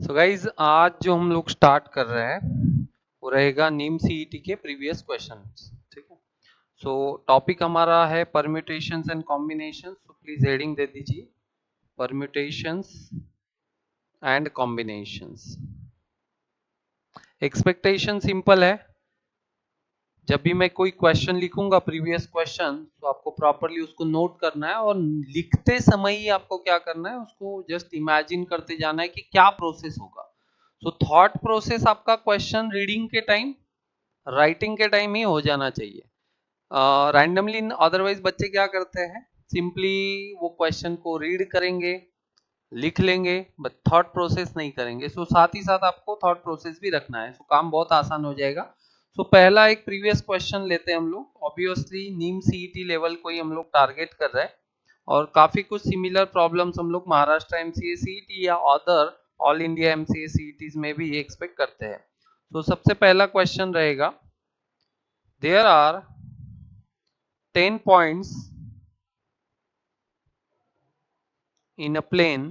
So guys आज जो हम लोग स्टार्ट कर रहे हैं वो रहेगा नीम सीईटी के प्रीवियस क्वेश्चन। ठीक है। सो टॉपिक हमारा है परम्यूटेशंस एंड कॉम्बिनेशंस। तो प्लीज हेडिंग दे दीजिए permutations and combinations. Expectation simple है, जब भी मैं कोई क्वेश्चन लिखूंगा प्रीवियस क्वेश्चन तो आपको प्रॉपरली उसको नोट करना है और लिखते समय ही आपको क्या करना है, उसको जस्ट इमेजिन करते जाना है कि क्या प्रोसेस होगा। सो थॉट प्रोसेस आपका क्वेश्चन रीडिंग के टाइम, राइटिंग के टाइम ही हो जाना चाहिए। रैंडमली अदरवाइज बच्चे क्या करते हैं, सिंपली वो क्वेश्चन को रीड करेंगे, लिख लेंगे, बट थॉट प्रोसेस नहीं करेंगे। सो साथ ही साथ आपको थॉट प्रोसेस भी रखना है, सो काम बहुत आसान हो जाएगा। सो पहला एक प्रीवियस क्वेश्चन लेते हैं हम लोग। ऑब्वियसली नीम सीईटी लेवल को ही हम लोग टारगेट कर रहे हैं और काफी कुछ सिमिलर प्रॉब्लम्स हम लोग महाराष्ट्र एमसीए सीईटी या other all India MCA CETs में भी एक्सपेक्ट करते हैं। तो सबसे पहला क्वेश्चन रहेगा, there are 10 points in a plane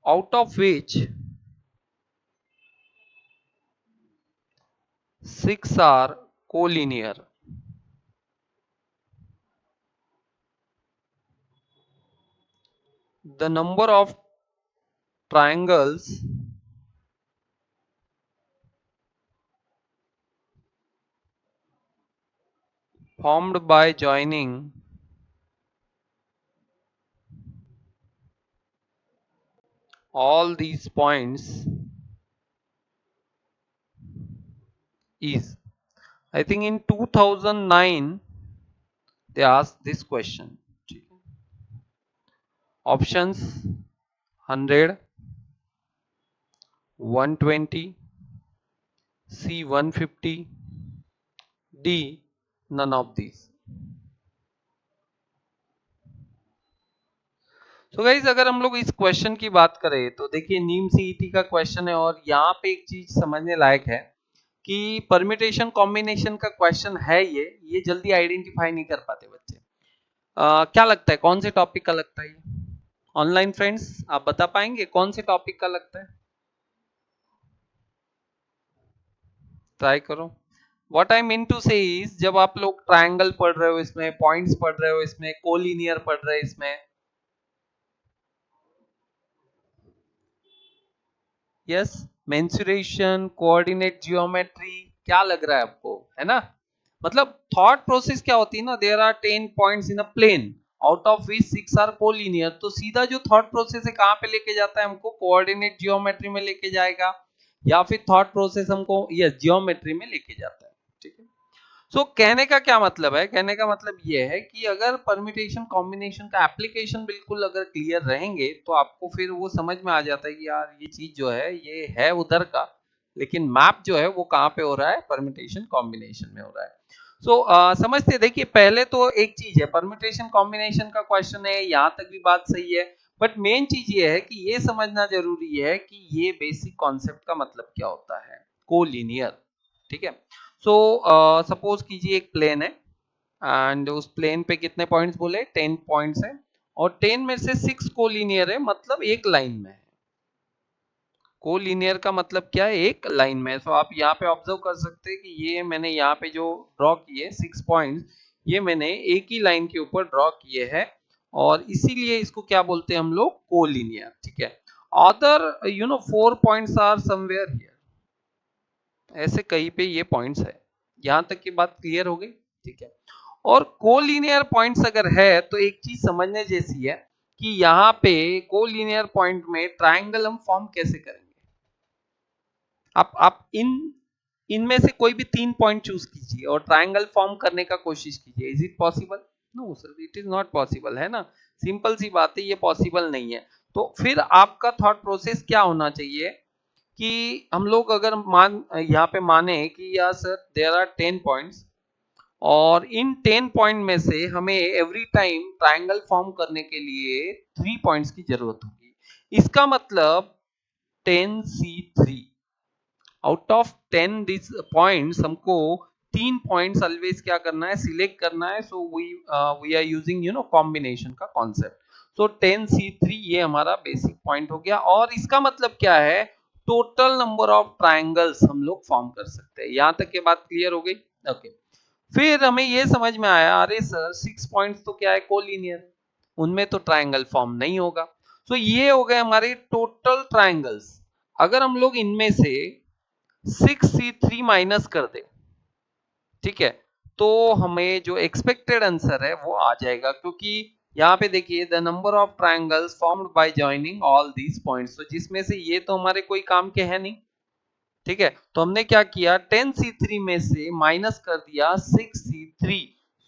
out of which 6 are collinear. The number of triangles formed by joining all these points is, I think in 2009 they asked this question. Options 100, 120, C 150, D none of these. तो guys अगर हम लोग इस question की बात करें तो देखिए नीम सीईटी का क्वेश्चन है और यहाँ पे एक चीज समझने लायक है कि परम्यूटेशन कॉम्बिनेशन का क्वेश्चन है। ये जल्दी आइडेंटिफाई नहीं कर पाते बच्चे। क्या लगता है कौन से टॉपिक का लगता है ये? ऑनलाइन फ्रेंड्स आप बता पाएंगे कौन से टॉपिक का लगता है? ट्राई करो। व्हाट आई मीन टू से इज, जब आप लोग ट्रायंगल पढ़ रहे हो इसमें, पॉइंट्स पढ़ रहे हो इसमें, कोलिनियर पढ़ रहे हो इसमें, यस, मेंसुरेशन, कोऑर्डिनेट जियोमेट्री, क्या लग रहा है आपको, है ना? मतलब थॉट प्रोसेस क्या होती है ना, there are 10 points in a plane out of which 6 are collinear. तो सीधा जो थॉट प्रोसेस है कहां पे लेके जाता है हमको, कोऑर्डिनेट जियोमेट्री में लेके जाएगा, या फिर थॉट प्रोसेस हमको यस जियोमेट्री में लेके जाता है। ठीक है। सो कहने का क्या मतलब है, कहने का मतलब ये है कि अगर परम्यूटेशन कॉम्बिनेशन का एप्लीकेशन बिल्कुल अगर क्लियर रहेंगे तो आपको फिर वो समझ में आ जाता है कि यार ये चीज जो है ये है उधर का, लेकिन मैप जो है वो कहाँ पे हो रहा है, परम्यूटेशन कॉम्बिनेशन में हो रहा है। सो समझते देखिए, पहले तो एक चीज है, परम्यूटेशन कॉम्बिनेशन का क्वेश्चन है, यहाँ तक भी बात सही है, बट मेन चीज ये है कि ये समझना जरूरी है कि ये बेसिक कॉन्सेप्ट का मतलब क्या होता है, कोलिनियर। ठीक है। सो सपोज कीजिए एक प्लेन है एंड उस प्लेन पे कितने पॉइंट्स बोले, 10 पॉइंट्स है और 10 में से 6 कोलिनियर है, मतलब एक लाइन में है। कोलिनियर का मतलब क्या है, एक लाइन में। सो आप यहाँ पे ऑब्जर्व कर सकते हैं कि ये मैंने यहाँ पे जो ड्रॉ किए 6 पॉइंट्स, ये मैंने एक ही लाइन के ऊपर ड्रॉ किए हैं और इसीलिए इसको क्या बोलते हैं हम लोग, कोलिनियर। ठीक है। Other 4 points are somewhere here, ऐसे कहीं पे ये पॉइंट्स है। यहां तक की बात क्लियर हो गई? ठीक है। और कोलिनियर पॉइंट्स अगर है तो एक चीज समझने जैसी है कि यहाँ पे कोलिनियर पॉइंट में ट्रायंगल हम फॉर्म कैसे करेंगे। आप इनमें से कोई भी 3 पॉइंट चूज कीजिए और ट्रायंगल फॉर्म करने का कोशिश कीजिए। Is it possible? No sir, it is not possible, है ना? सिंपल सी बात है, ये पॉसिबल नहीं है। तो फिर आपका थॉट प्रोसेस क्या होना चाहिए कि हम लोग अगर यहाँ पे माने कि या सर देयर आर 10 पॉइंट्स और इन 10 पॉइंट में से हमें एवरी टाइम ट्रायंगल फॉर्म करने के लिए 3 पॉइंट्स की जरूरत होगी। इसका मतलब 10C3 out of 10 this points हमको तीन पॉइंट्स ऑलवेज क्या करना है, सिलेक्ट करना है। So we are using combination का कॉन्सेप्ट। सो 10C3 ये हमारा बेसिक पॉइंट हो गया। और इसका मतलब क्या है, टोटल नंबर ऑफ ट्राइंगल्स हम लोग फॉर्म कर सकते हैं। यहां तक की बात क्लियर हो गई? ओके। फिर हमें ये समझ में आया, अरे सर 6 पॉइंट्स तो क्या है, कोलिनियर, उनमें तो ट्राइंगल फॉर्म नहीं होगा। तो ये हो गए हमारे टोटल ट्राइंगल्स। अगर हम लोग इनमें से 6C3 माइनस कर दे, ठीक है, तो हमें जो एक्सपेक्टेड आंसर है वो आ जाएगा। क्योंकि यहाँ पे देखिए, the number of triangles formed by joining all these points, तो जिसमें से ये तो हमारे कोई काम के है नहीं, ठीक है। तो हमने क्या किया, 10C3 में से माइनस कर दिया 6C3।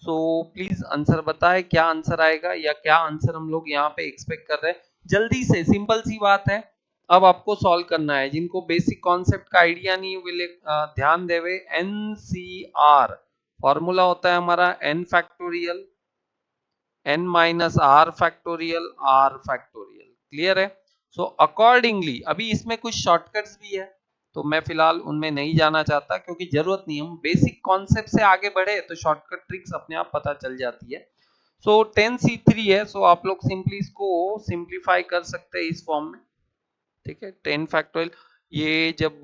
सो प्लीज आंसर बताए क्या आंसर आएगा, या क्या आंसर हम लोग यहाँ पे एक्सपेक्ट कर रहे हैं। जल्दी से, सिंपल सी बात है, अब आपको सॉल्व करना है। जिनको बेसिक कॉन्सेप्ट का आइडिया नहीं, वे ध्यान देवे। NCR फॉर्मूला होता है हमारा n factorial, n minus r factorial, r factorial. Clear है? सो अकॉर्डिंगली अभी इसमें कुछ शॉर्टकट्स भी है, तो मैं फिलहाल उनमें नहीं जाना चाहता, क्योंकि जरूरत नहीं। हम बेसिक कॉन्सेप्ट से आगे बढ़े तो शॉर्टकट ट्रिक्स अपने आप पता चल जाती है। सो 10C3 है, सो आप लोग सिंपली इसको सिंप्लीफाई कर सकते हैं इस फॉर्म में, ठीक है। 10 फैक्टोरियल, ये जब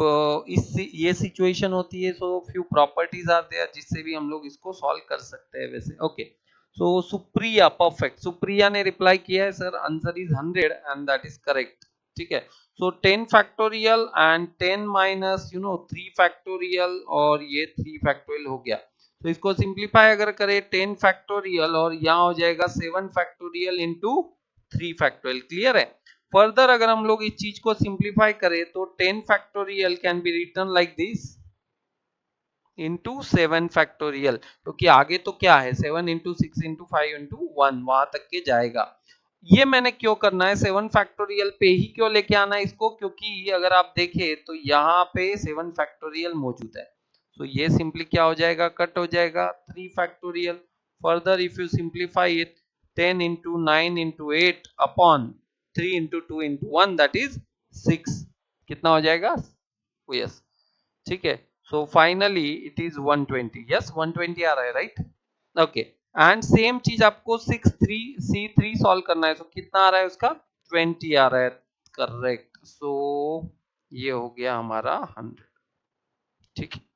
इस ये सिचुएशन होती है, so few properties are there जिससे भी हम लोग इसको सॉल्व कर सकते हैं वैसे। ओके। सो सुप्रिया, परफेक्ट, सुप्रिया ने रिप्लाई किया है, sir answer is 100 and that is correct, ठीक है। सो 10 फैक्टोरियल एंड 10 माइनस 3 फैक्टोरियल, और ये 3 फैक्टोरियल हो गया। तो इसको सिंप्लीफाई अगर करें, 10 फैक्टोरियल और यहाँ हो जाएगा 7 फैक्टोरियल इंटू 3 फैक्टोरियल। क्लियर है? फर्दर अगर हम लोग इस चीज को सिंप्लीफाई करें तो 10 factorial can be written like this into 7 factorial, क्योंकि आगे तो क्या है, 7 इंटू 6 इंटू 5 इंटू 1 वहां तक के जाएगा। ये मैंने क्यों करना है, 7 फैक्टोरियल पे ही क्यों लेके आना है इसको, क्योंकि अगर आप देखें तो यहाँ पे 7 फैक्टोरियल मौजूद है। तो ये सिंपली क्या हो जाएगा, कट हो जाएगा 3 factorial. Further if you simplify it, 10 into 9 into 8 upon 3 into 2 into 1 that is 6, कितना हो जाएगा, यस, ठीक है। So finally it is 120, yes 120 आ रहा है, राइट? ओके। एंड सेम चीज आपको 6C3 सॉल्व करना है, सो कितना आ रहा है उसका, 20 आ रहा है, करेक्ट। सो ये हो गया हमारा 100, ठीक है।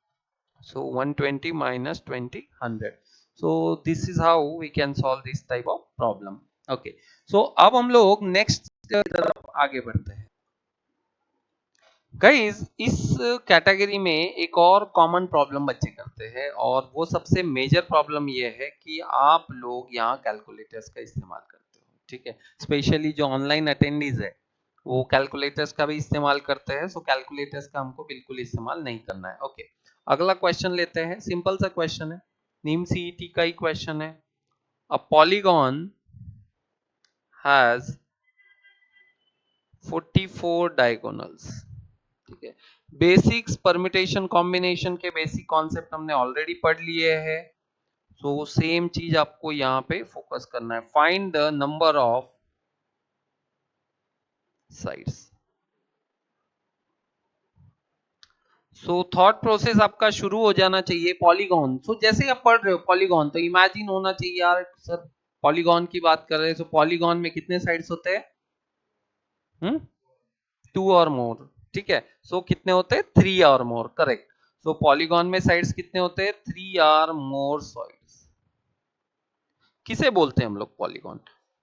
सो 120 minus 20, 100. So this is how we can solve this type of problem. Okay. So अब हम लोग नेक्स्ट तरफ आगे बढ़ते हैं। गाइस, इस कैटेगरी में एक और कॉमन प्रॉब्लम बच्चे करते हैं, और वो सबसे मेजर प्रॉब्लम ये है कि आप लोग यहाँ कैलकुलेटर्स का इस्तेमाल करते हो, ठीक है। स्पेशली जो ऑनलाइन अटेंडीज है वो कैलकुलेटर्स का भी इस्तेमाल करते हैं। सो कैलकुलेटर्स का हमको बिल्कुल इस्तेमाल नहीं करना है। ओके। अगला क्वेश्चन लेते हैं, सिंपल सा क्वेश्चन है, नीम सीईटी का ही क्वेश्चन है। अ पॉलीगॉन हैज 44 डायगोनल्स, ठीक है। बेसिक्स परम्यूटेशन कॉम्बिनेशन के बेसिक कॉन्सेप्ट हमने ऑलरेडी पढ़ लिए हैं। सो सेम चीज आपको यहाँ पे फोकस करना है, find the number of sides. So thought process आपका शुरू हो जाना चाहिए पॉलीगॉन। सो जैसे आप पढ़ रहे हो पॉलीगॉन, तो इमेजिन होना चाहिए यार, सर पॉलीगॉन की बात कर रहे हैं, सो पॉलीगॉन में कितने साइड्स होते हैं, 2 और मोर, ठीक है। सो कितने होते हैं, 3 और मोर, करेक्ट। सो पॉलीगॉन में साइड्स कितने होते हैं, 3 और मोर साइड्स। किसे बोलते हैं हम लोग पॉलीगॉन,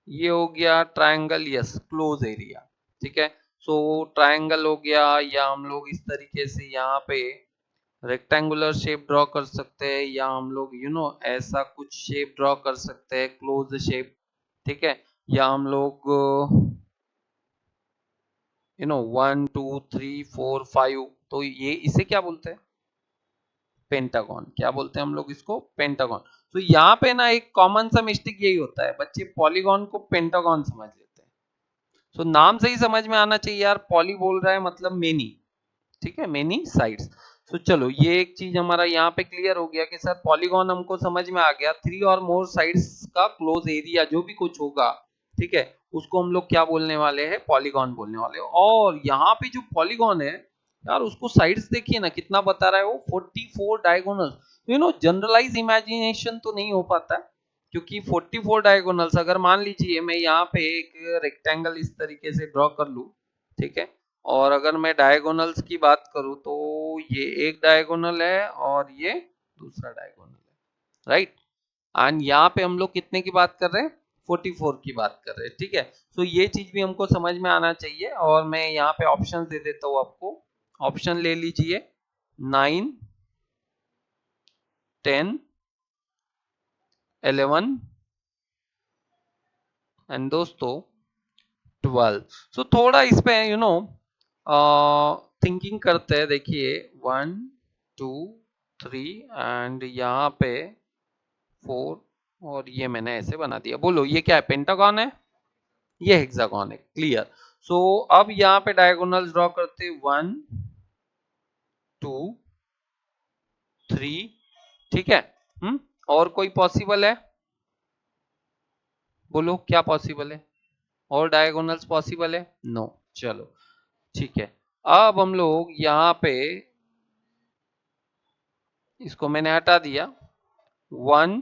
ये हो गया ट्रायंगल, यस, क्लोज एरिया, ठीक है। सो ट्रायंगल हो गया, या हम लोग इस तरीके से यहाँ पे रेक्टेंगुलर शेप ड्रॉ कर सकते हैं, या हम लोग ऐसा कुछ शेप ड्रॉ कर सकते हैं, क्लोज शेप, ठीक है। या हम लोग 1 2 3 4 5, तो ये इसे क्या बोलते हैं, पेंटागन। क्या बोलते हैं हम लोग इसको, पेंटागन। तो यहाँ पे ना एक कॉमन सा मिस्टेक यही होता है, बच्चे पॉलीगॉन को पेंटागन समझ लेते हैं। तो नाम से ही समझ में आना चाहिए यार, पॉली बोल रहा है मतलब मेनी, ठीक है, मेनी साइड्स। तो चलो ये एक चीज हमारा यहाँ पे क्लियर हो गया कि सर पॉलीगॉन हमको समझ में आ गया, 3 और मोर साइड्स का क्लोज एरिया जो भी कुछ होगा, ठीक है, उसको हम लोग क्या बोलने वाले हैं, पॉलीगॉन बोलने वाले हैं। और यहाँ पे जो पॉलीगॉन है यार, उसको साइड्स देखिए ना कितना बता रहा है वो, 44 डायगोनल। जनरलाइज इमेजिनेशन तो नहीं हो पाता है, क्योंकि 44 डायगोनल्स, अगर मान लीजिए मैं यहाँ पे एक रेक्टेंगल इस तरीके से ड्रॉ कर लूं, ठीक है, और अगर मैं डायगोनल्स की बात करूं तो ये एक डायगोनल है और ये दूसरा डायगोनल है, राइट। एंड यहाँ पे हम लोग कितने की बात कर रहे हैं, 44 की बात कर रहे हैं, ठीक है। सो ये चीज भी हमको समझ में आना चाहिए, और मैं यहाँ पे ऑप्शन दे देता हूँ आपको। ऑप्शन ले लीजिए, 9, 10, 11 एंड दोस्तों 12। सो थोड़ा इस पे थिंकिंग करते हैं। देखिए 1, 2, 3 एंड यहाँ पे 4, और ये मैंने ऐसे बना दिया। बोलो ये क्या है, पेंटागन है, ये हेक्सागन है, क्लियर। सो अब यहाँ पे डायगोनल्स ड्रॉ करते, 1, 2, 3, ठीक है। और कोई पॉसिबल है, बोलो क्या पॉसिबल है, और डायगोनल्स पॉसिबल है, नो। चलो ठीक है, अब हम लोग यहाँ पे इसको मैंने हटा दिया, 1,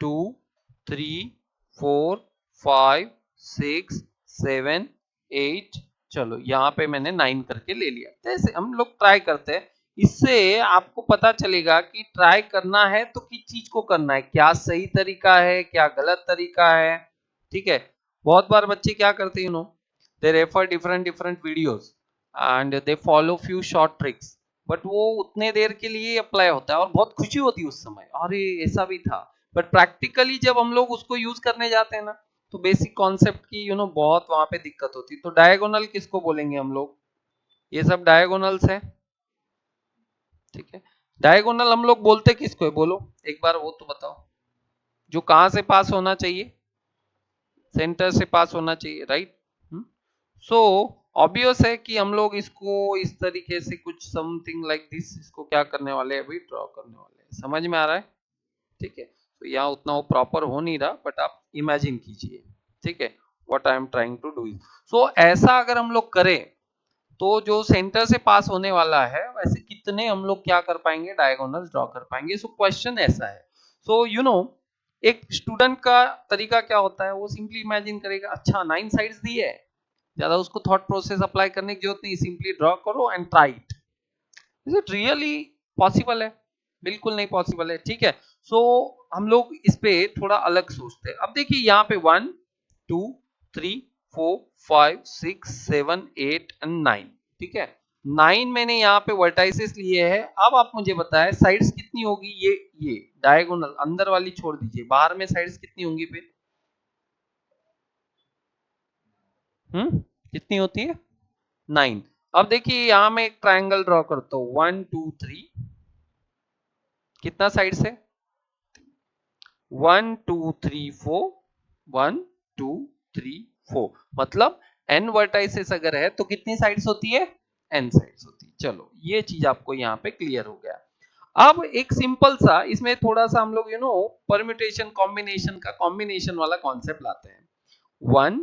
2, 3, 4, 5, 6, 7, 8, चलो यहाँ पे मैंने 9 करके ले लिया। जैसे हम लोग ट्राई करते हैं, इससे आपको पता चलेगा कि ट्राई करना है तो किस चीज को करना है, क्या सही तरीका है, क्या गलत तरीका है, ठीक है। बहुत बार बच्चे क्या करते हैं, they refer different different videos and they follow few short tricks, but वो उतने देर के लिए अप्लाई होता है और बहुत खुशी होती है उस समय, अरे ऐसा भी था। बट प्रैक्टिकली जब हम लोग उसको यूज करने जाते हैं ना, तो बेसिक कॉन्सेप्ट की बहुत वहां पे दिक्कत होती है। तो डायगोनल किसको बोलेंगे हम लोग, ये सब डायगोनल्स है, ठीक है। डायगोनल हम लोग बोलते किसको है, बोलो एक बार वो तो बताओ, जो कहां से पास होना चाहिए, सेंटर से पास होना चाहिए, राइट। सो ऑब्वियस है कि हम लोग इसको इस तरीके से कुछ समथिंग लाइक दिस, इसको क्या करने वाले हैं, अभी ड्रॉ करने वाले हैं, समझ में आ रहा है, ठीक है। तो यहाँ उतना वो प्रॉपर हो नहीं रहा, बट आप इमेजिन कीजिए, ठीक है, what I am trying to do. So ऐसा अगर हम लोग करें तो जो सेंटर से पास होने वाला है, वैसे कितने हम लोग क्या कर पाएंगे, डायगोनल्स ड्रॉ कर पाएंगे। सो क्वेश्चन ऐसा है। सो एक स्टूडेंट का तरीका क्या होता है, वो सिंपली इमेजिन करेगा, अच्छा 9 साइड्स दी है, ज्यादा उसको थॉट प्रोसेस अप्लाई करने की जरूरत नहीं, सिंपली ड्रॉ करो and try it. Is it really possible है, बिल्कुल नहीं पॉसिबल है, ठीक है। सो हम लोग इस पे थोड़ा अलग सोचते हैं। अब देखिए यहाँ पे 1, 2, 3, 4, 5, 6, 7, 8 एंड 9, ठीक है। 9 मैंने यहाँ पे वर्टाइसेस लिए हैं। अब आप मुझे बताएं साइड्स कितनी होगी, ये डायगोनल अंदर वाली छोड़ दीजिए, बाहर में साइड्स कितनी होंगी फिर, कितनी होती है, 9। अब देखिए यहां मैं एक ट्रायंगल ड्रॉ करता हूं, 1, 2, 3, कितना साइड से, 1, 2, 3, 4, 1, 2, 3, 4, मतलब n वर्टाइसेस अगर है तो कितनी साइड्स होती है, n साइड्स होती है। चलो ये चीज आपको यहाँ पे क्लियर हो गया। अब एक सिंपल सा इसमें थोड़ा सा हम लोग परम्यूटेशन कॉम्बिनेशन का कॉम्बिनेशन वाला कॉन्सेप्ट लाते हैं, 1,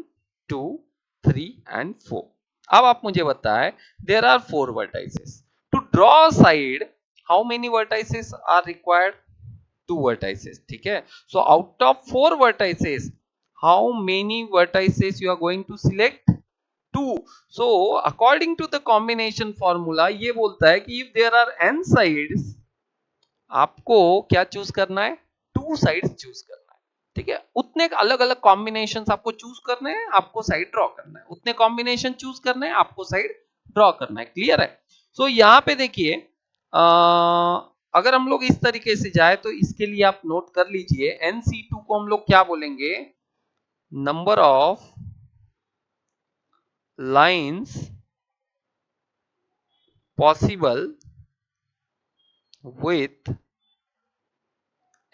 2, 3 एंड 4। अब आप मुझे बताएं, there are 4 vertices, to draw side how many vertices are required, 2 vertices, ठीक है। So out of 4 vertices how many vertices you are going to select, 2। so according to the combination formula ये बोलता है कि if there are n sides, आपको क्या choose करना है, 2 साइड्स चूज करना है, ठीक है। उतने अलग अलग कॉम्बिनेशन आपको चूज करने हैं, आपको साइड ड्रॉ करना है, उतने कॉम्बिनेशन चूज करने हैं, आपको साइड ड्रॉ करना है, क्लियर है। सो यहाँ पे देखिए, अगर हम लोग इस तरीके से जाए तो इसके लिए आप नोट कर लीजिए, NC2 को हम लोग क्या बोलेंगे, number of lines possible with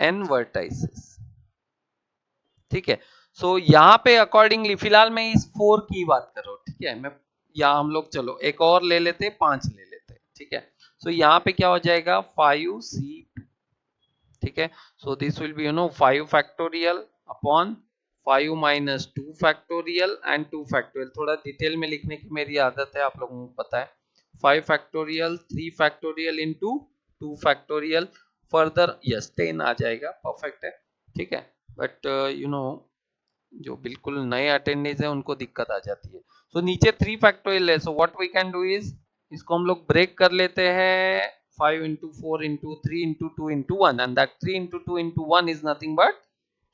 n vertices, ठीक है। सो यहाँ पे अकॉर्डिंगली फिलहाल मैं इस 4 की बात कर रहा हूँ, ठीक है। मैं यहाँ हम लोग चलो एक और ले लेते, 5 ले लेते, ठीक है। सो यहाँ पे क्या हो जाएगा, 5C2, ठीक है। So this will be 5 factorial upon 5 minus 2 factorial and 2 factorial, थोड़ा डिटेल में लिखने की मेरी आदत है, आप लोगों को पता है। 5 factorial, 3 factorial into 2 factorial, further yes 10 आ जाएगा, परफेक्ट है, ठीक है। बट यू नो जो बिल्कुल नए अटेंडेंस है उनको दिक्कत आ जाती है। सो नीचे 3 फैक्टोरियल है, so what we can do is इसको हम लोग ब्रेक कर लेते हैं 5 into 4 into 3 into 2 into 1 and that 3 into 2 into 1 is nothing but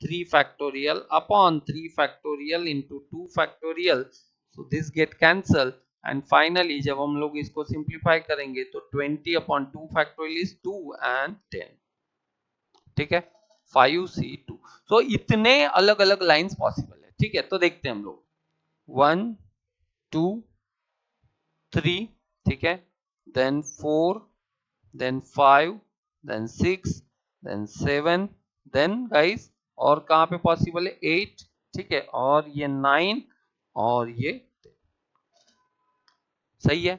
3 factorial upon 3 factorial into 2 factorial, so this get cancel and finally जब हम लोग इसको सिंप्लीफाई करेंगे तो 20 upon 2 factorial is 2 and 10, ठीक है 5c2। सो इतने अलग अलग लाइंस पॉसिबल है, ठीक है। तो देखते हैं हम लोग 1 2 3, ठीक है, then 4, then 5, then 6, then 7, then guys और कहां पे पॉसिबल है 8, ठीक है, और ये 9 और ये 10, सही है।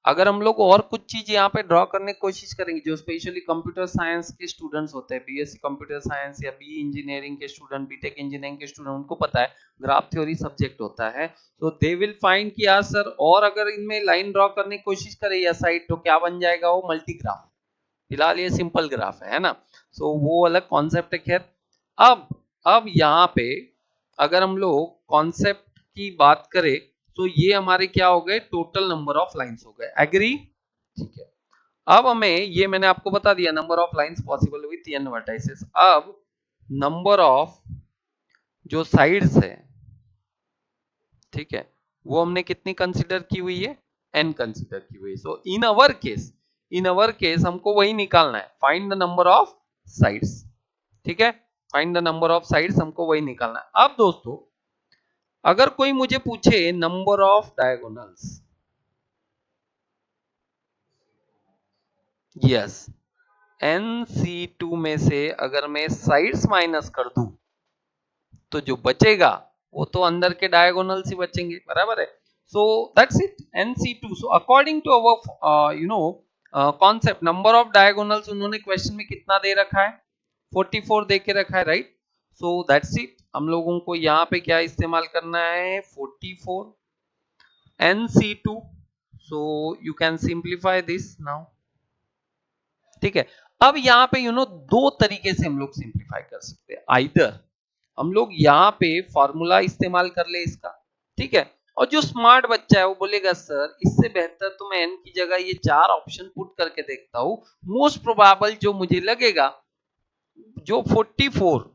अगर हम लोग और कुछ चीज यहाँ पे ड्रॉ करने की कोशिश करेंगे, जो स्पेशली कंप्यूटर साइंस के स्टूडेंट्स होते हैं, बीएससी कंप्यूटर साइंस या बी इंजीनियरिंग के स्टूडेंट, बीटेक इंजीनियरिंग के स्टूडेंट, उनको पता है ग्राफ थ्योरी सब्जेक्ट होता है, तो दे विल फाइंड कि यार सर और अगर इनमें लाइन ड्रॉ करने की कोशिश करें या साइड तो क्या बन जाएगा, वो मल्टी ग्राफ। फिलहाल ये सिंपल ग्राफ है ना, सो वो अलग कॉन्सेप्ट है। खैर अब यहाँ पे अगर हम लोग कॉन्सेप्ट की बात करें तो ये हमारे क्या हो गए, टोटल नंबर ऑफ लाइंस हो गए, एग्री, ठीक है। अब हमें ये मैंने आपको बता दिया number of lines possible with n vertices. अब नंबर ऑफ जो साइड्स है, ठीक है, वो हमने कितनी कंसीडर की हुई है, n कंसीडर की हुई है। सो इन अवर केस हमको वही निकालना है, find the number of sides, ठीक है, find the number of sides हमको वही निकालना है। अब दोस्तों अगर कोई मुझे पूछे number of diagonals, yes NC2 में से अगर मैं साइड्स माइनस कर दूं तो जो बचेगा वो तो अंदर के डायगोनल्स ही बचेंगे, बराबर है। So that's it NC2। So according to our concept number of diagonals उन्होंने क्वेश्चन में कितना दे रखा है, 44 दे के रखा है, राइट। सो दैट्स इट, हम लोगों को यहाँ पे क्या इस्तेमाल करना है, 44 NC2। So you can simplify this now, ठीक है। अब यहाँ पे दो तरीके से हम लोग सिंप्लीफाई कर सकते हैं, आइदर हम लोग यहाँ पे फॉर्मूला इस्तेमाल कर ले इसका, ठीक है, और जो स्मार्ट बच्चा है वो बोलेगा सर इससे बेहतर तो मैं n की जगह ये 4 ऑप्शन पुट करके देखता हूं, मोस्ट प्रोबेबल जो मुझे लगेगा जो 44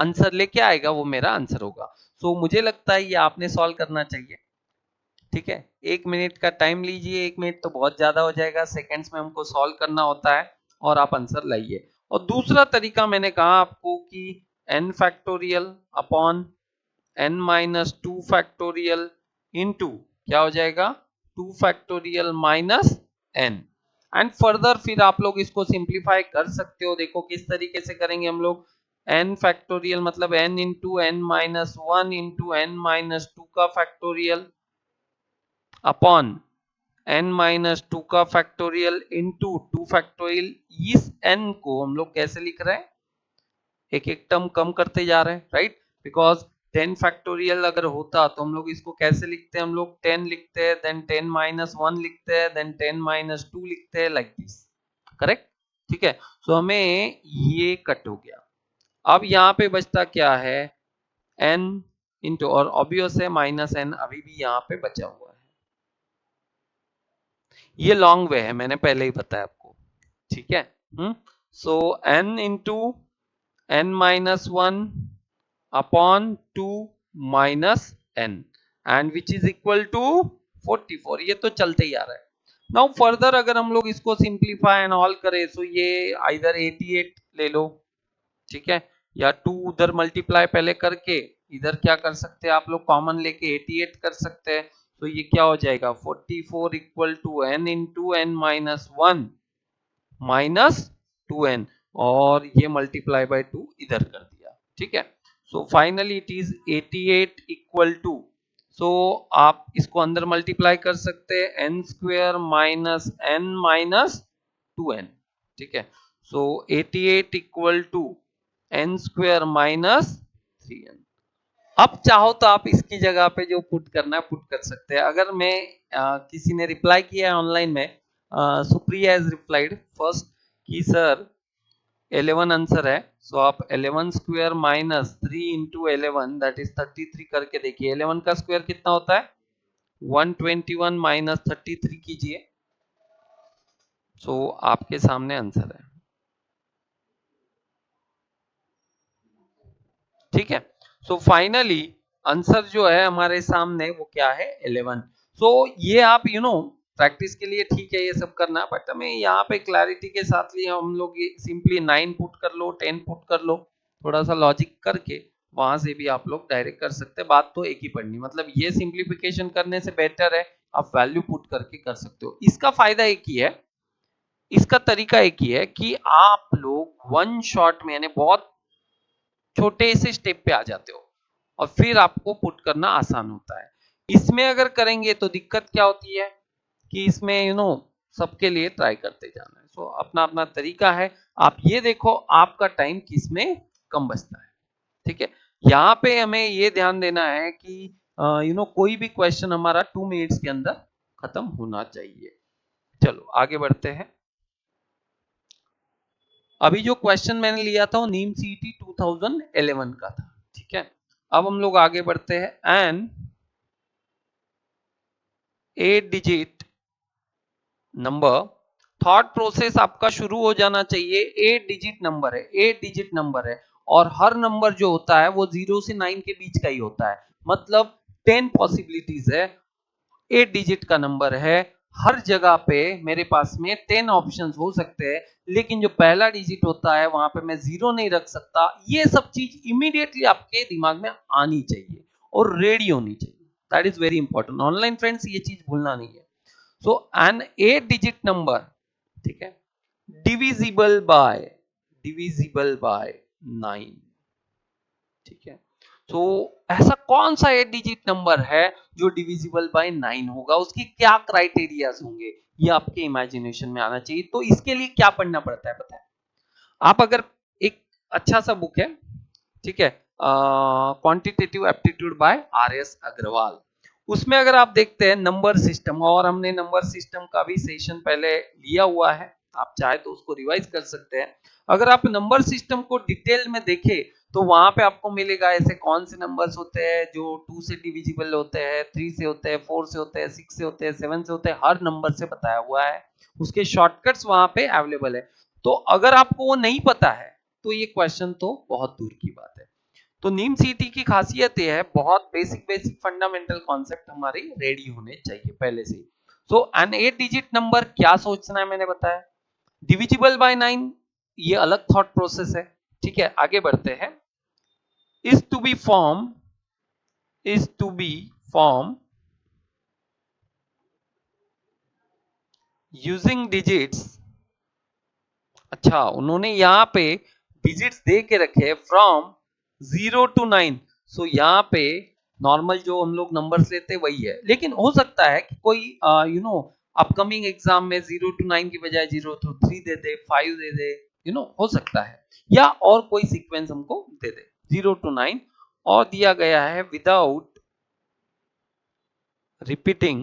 आंसर लेके आएगा वो मेरा आंसर होगा। सो मुझे लगता है ये आपने सॉल्व करना चाहिए, ठीक है। 1 मिनट का टाइम लीजिए, 1 मिनट तो बहुत ज्यादा हो जाएगा, सेकेंड्स में हमको सॉल्व करना होता है, और आप आंसर लाइए। और दूसरा तरीका मैंने कहा आपको कि n factorial upon n minus 2 factorial into क्या हो जाएगा 2 factorial minus n, and further फिर आप लोग इसको सिंप्लीफाई कर सकते हो। देखो किस तरीके से करेंगे हम लोग, n फैक्टोरियल मतलब n into n minus 1 into n minus 2 का फैक्टोरियल अपॉन n माइनस 2 का फैक्टोरियल इंटू 2 फैक्टोरियल। इस n को हम लोग कैसे लिख रहे हैं, एक एक टर्म कम करते जा रहे हैं, राइट, बिकॉज 10 फैक्टोरियल अगर होता तो हम लोग इसको कैसे लिखते हैं, हम लोग 10 लिखते हैं, देन 10 माइनस 1 लिखते हैं, देन 10 माइनस 2 लिखते हैं, लाइक दिस, करेक्ट, ठीक है। सो हमें ये कट हो गया। अब यहाँ पे बचता क्या है n इंटू, और ऑब्वियस है माइनस n अभी भी यहाँ पे बचा हुआ है, ये लॉन्ग वे है, मैंने पहले ही बताया आपको, ठीक है। So n into n minus 1 upon 2 minus n and which is equal to 44, ये तो चलते ही आ रहा है। नाउ फर्दर अगर हम लोग इसको सिंप्लीफाई एंड ऑल करें तो ये आइदर 88 ले लो, ठीक है, या 2 उधर मल्टीप्लाई पहले करके इधर क्या कर सकते हैं आप लोग कॉमन लेके 88 कर सकते हैं, तो ये क्या हो जाएगा 44 equal to n into n minus 1 minus 2n, और ये मल्टीप्लाई बाय 2 इधर कर दिया, ठीक है। So finally it is 88 equal to, so आप इसको अंदर मल्टीप्लाई कर सकते हैं n square minus n minus 2n, ठीक है। So 88 equal to n square minus 3n। अब चाहो तो आप इसकी जगह पे जो पुट करना है पुट कर सकते हैं। अगर मैं किसी ने रिप्लाई किया है ऑनलाइन में सुप्रिया हैज रिप्लाइड फर्स्ट कि सर 11 आंसर है, सो आप 11 square minus 3 into 11 that is 33 करके देखिए 11 का स्क्वायर कितना होता है 121 माइनस 33 कीजिए, सो आपके सामने आंसर है। ठीक है, सो फाइनली आंसर जो है हमारे सामने वो क्या है 11। सो ये आप प्रैक्टिस के लिए ठीक है ये सब करना, बट हमें यहाँ पे क्लैरिटी के साथ लिए हम लोग ये सिंपली 9 पुट कर लो 10 पुट कर लो, थोड़ा सा लॉजिक करके वहां से भी आप लोग डायरेक्ट कर सकते हैं, बात तो एक ही पढ़नी, मतलब ये सिंप्लीफिकेशन करने से बेटर है आप वैल्यू पुट करके कर सकते हो। इसका फायदा एक ही है, इसका तरीका एक ही है कि आप लोग वन शॉट में यानी बहुत छोटे से स्टेप पे आ जाते हो और फिर आपको पुट करना आसान होता है। इसमें अगर करेंगे तो दिक्कत क्या होती है कि इसमें सबके लिए ट्राई करते जाना है, सो अपना अपना तरीका है। आप ये देखो आपका टाइम किसमें कम बचता है। ठीक है, यहाँ पे हमें ये ध्यान देना है कि कोई भी क्वेश्चन हमारा 2 मिनट्स के अंदर खत्म होना चाहिए। चलो आगे बढ़ते हैं। अभी जो क्वेश्चन मैंने लिया था वो नीम सीईटी 2011 का था। ठीक है, अब हम लोग आगे बढ़ते हैं। An 8 digit number, thought process आपका शुरू हो जाना चाहिए। 8 डिजिट नंबर है, 8 डिजिट नंबर है और हर नंबर जो होता है वो 0 से 9 के बीच का ही होता है, मतलब 10 पॉसिबिलिटीज है। 8 डिजिट का नंबर है, हर जगह पे मेरे पास में 10 ऑप्शंस हो सकते हैं, लेकिन जो पहला डिजिट होता है वहां पे मैं 0 नहीं रख सकता। ये सब चीज इमीडिएटली आपके दिमाग में आनी चाहिए और रेडी होनी चाहिए, that is very important. Online friends ये चीज भूलना नहीं है। सो एन 8 डिजिट नंबर, ठीक है, डिविजिबल बाय, डिविजिबल बाय 9। ठीक है, तो ऐसा कौन सा 8 डिजिट नंबर है जो डिविजिबल बाय 9 होगा, उसकी क्या क्राइटेरियाज होंगे, ये आपके इमेजिनेशन में आना चाहिए। तो इसके लिए क्या पढ़ना पड़ता है पता है, आप अगर एक अच्छा सा बुक है, ठीक है, quantitative aptitude by R S Agarwal, उसमें अगर आप देखते हैं नंबर सिस्टम, और हमने नंबर सिस्टम का भी सेशन पहले लिया हुआ है, आप चाहे तो उसको रिवाइज कर सकते हैं। अगर आप नंबर सिस्टम को डिटेल में देखें तो वहां पे आपको मिलेगा ऐसे कौन से नंबर्स होते हैं जो 2 से डिविजिबल होते हैं, 3 से होते हैं, 4 से होते हैं, 6 से होते हैं, 7 से होते हैं, हर नंबर से बताया हुआ है, उसके शॉर्टकट्स वहां पे अवेलेबल है। तो अगर आपको वो नहीं पता है तो ये क्वेश्चन तो बहुत दूर की बात है। तो नीम सीटी की खासियत ये है, बहुत बेसिक बेसिक फंडामेंटल कॉन्सेप्ट हमारे रेडी होने चाहिए पहले से। सो एन 8 डिजिट नंबर क्या सोचना है मैंने बताया, डिविजिबल बाय 9 ये अलग थॉट प्रोसेस है। ठीक है, आगे बढ़ते हैं। Is to be form, is to be form using digits. अच्छा, उन्होंने यहाँ पे डिजिट्स दे के रखे फ्रॉम 0 to 9, सो यहाँ पे नॉर्मल जो हम लोग नंबर्स लेते हैं वही है, लेकिन हो सकता है कि कोई अपकमिंग एग्जाम में 0 to 9 की बजाय 0 to 3 दे दे, 5 दे दे, हो सकता है, या और कोई सीक्वेंस हमको दे दे 0 to 9, और दिया गया है without repeating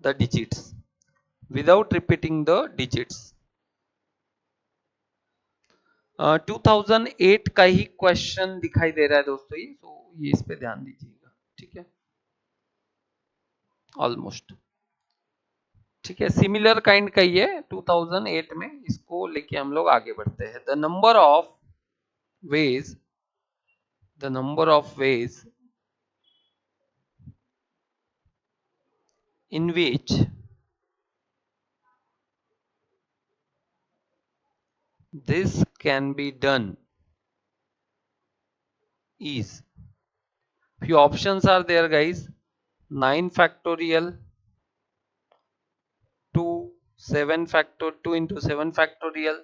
the digits, without repeating the digits. 2008 का ही क्वेश्चन दिखाई दे रहा है दोस्तों ये, तो ये इस पे ध्यान दीजिएगा। ठीक है, ऑलमोस्ट ठीक है, सिमिलर काइंड का ही है 2008 में, इसको लेके हम लोग आगे बढ़ते हैं। The number of ways, the number of ways in which this can be done is, few options are there guys, 9 factorial, 2 7 factor 2 into 7 factorial,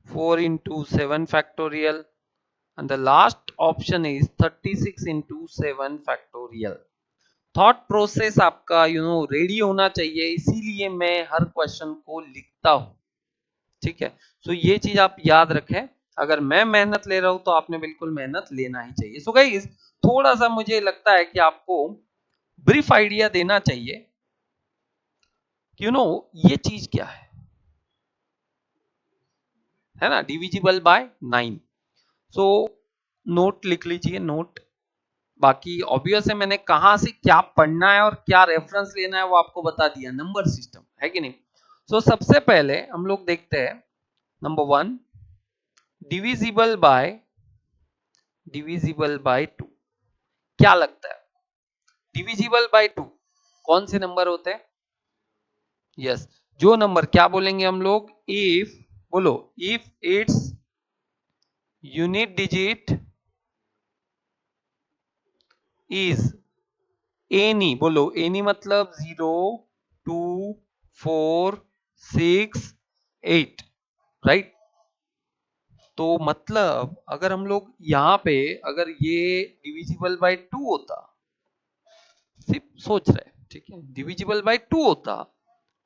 4 into 7 factorial, and the last option is 36 into 7 factorial। Thought process आपका ready होना चाहिए, इसीलिए मैं हर question को लिखता हूं। ठीक है, सो ये चीज आप याद रखें, अगर मैं मेहनत ले रहा हूं तो आपने बिल्कुल मेहनत लेना ही चाहिए। सो गाइस, थोड़ा सा मुझे लगता है कि आपको ब्रीफ आइडिया देना चाहिए यू नो ये चीज क्या है ना, डिविजिबल बाय 9। सो नोट लिख लीजिए, नोट। बाकी ऑब्वियस है, मैंने कहां से क्या पढ़ना है और क्या रेफरेंस लेना है वो आपको बता दिया, नंबर सिस्टम है कि नहीं। सो सबसे पहले हम लोग देखते हैं नंबर 1, डिविजिबल बाय 2। क्या लगता है डिविजिबल बाय 2 कौन से नंबर होते हैं? यस, जो नंबर क्या बोलेंगे हम लोग, इफ, बोलो, if its unit digit is any, बोलो एनी मतलब 0, 2, 4, 6, 8, राइट। तो मतलब अगर हम लोग यहां पे अगर ये डिविजिबल बाय 2 होता, सिर्फ सोच रहे, ठीक है, डिविजिबल बाय 2 होता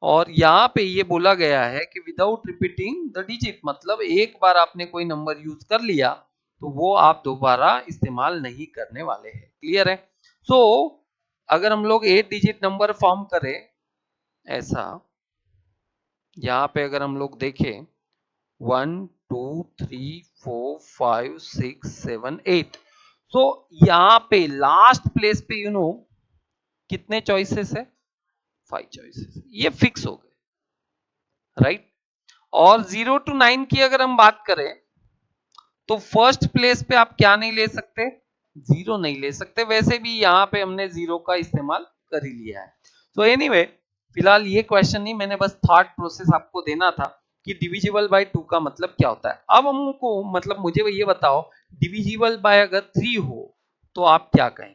और यहाँ पे ये बोला गया है कि विदाउट रिपीटिंग द डिजिट, मतलब एक बार आपने कोई नंबर यूज कर लिया तो वो आप दोबारा इस्तेमाल नहीं करने वाले हैं। क्लियर है? सो अगर हम लोग 8 डिजिट नंबर फॉर्म करें ऐसा, यहाँ पे अगर हम लोग देखें 1, 2, 3, 4, 5, 6, 7, 8, तो यहाँ पे लास्ट प्लेस पे कितने चॉइसेस है? 5 चॉइसेस, ये फिक्स हो गए, राइट। और 0 to 9 की अगर हम बात करें तो फर्स्ट प्लेस पे आप क्या नहीं ले सकते? जीरो नहीं ले सकते। वैसे भी यहां पे हमने जीरो का इस्तेमाल कर ही लिया है। तो एनीवे, फिलहाल ये क्वेश्चन नहीं, मैंने बस थॉट प्रोसेस आपको देना था कि डिविजिबल बाय 2 का मतलब क्या होता है। अब हमको मतलब मुझे ये बताओ, डिविजिबल बाय अगर 3 हो तो आप क्या कहेंगे?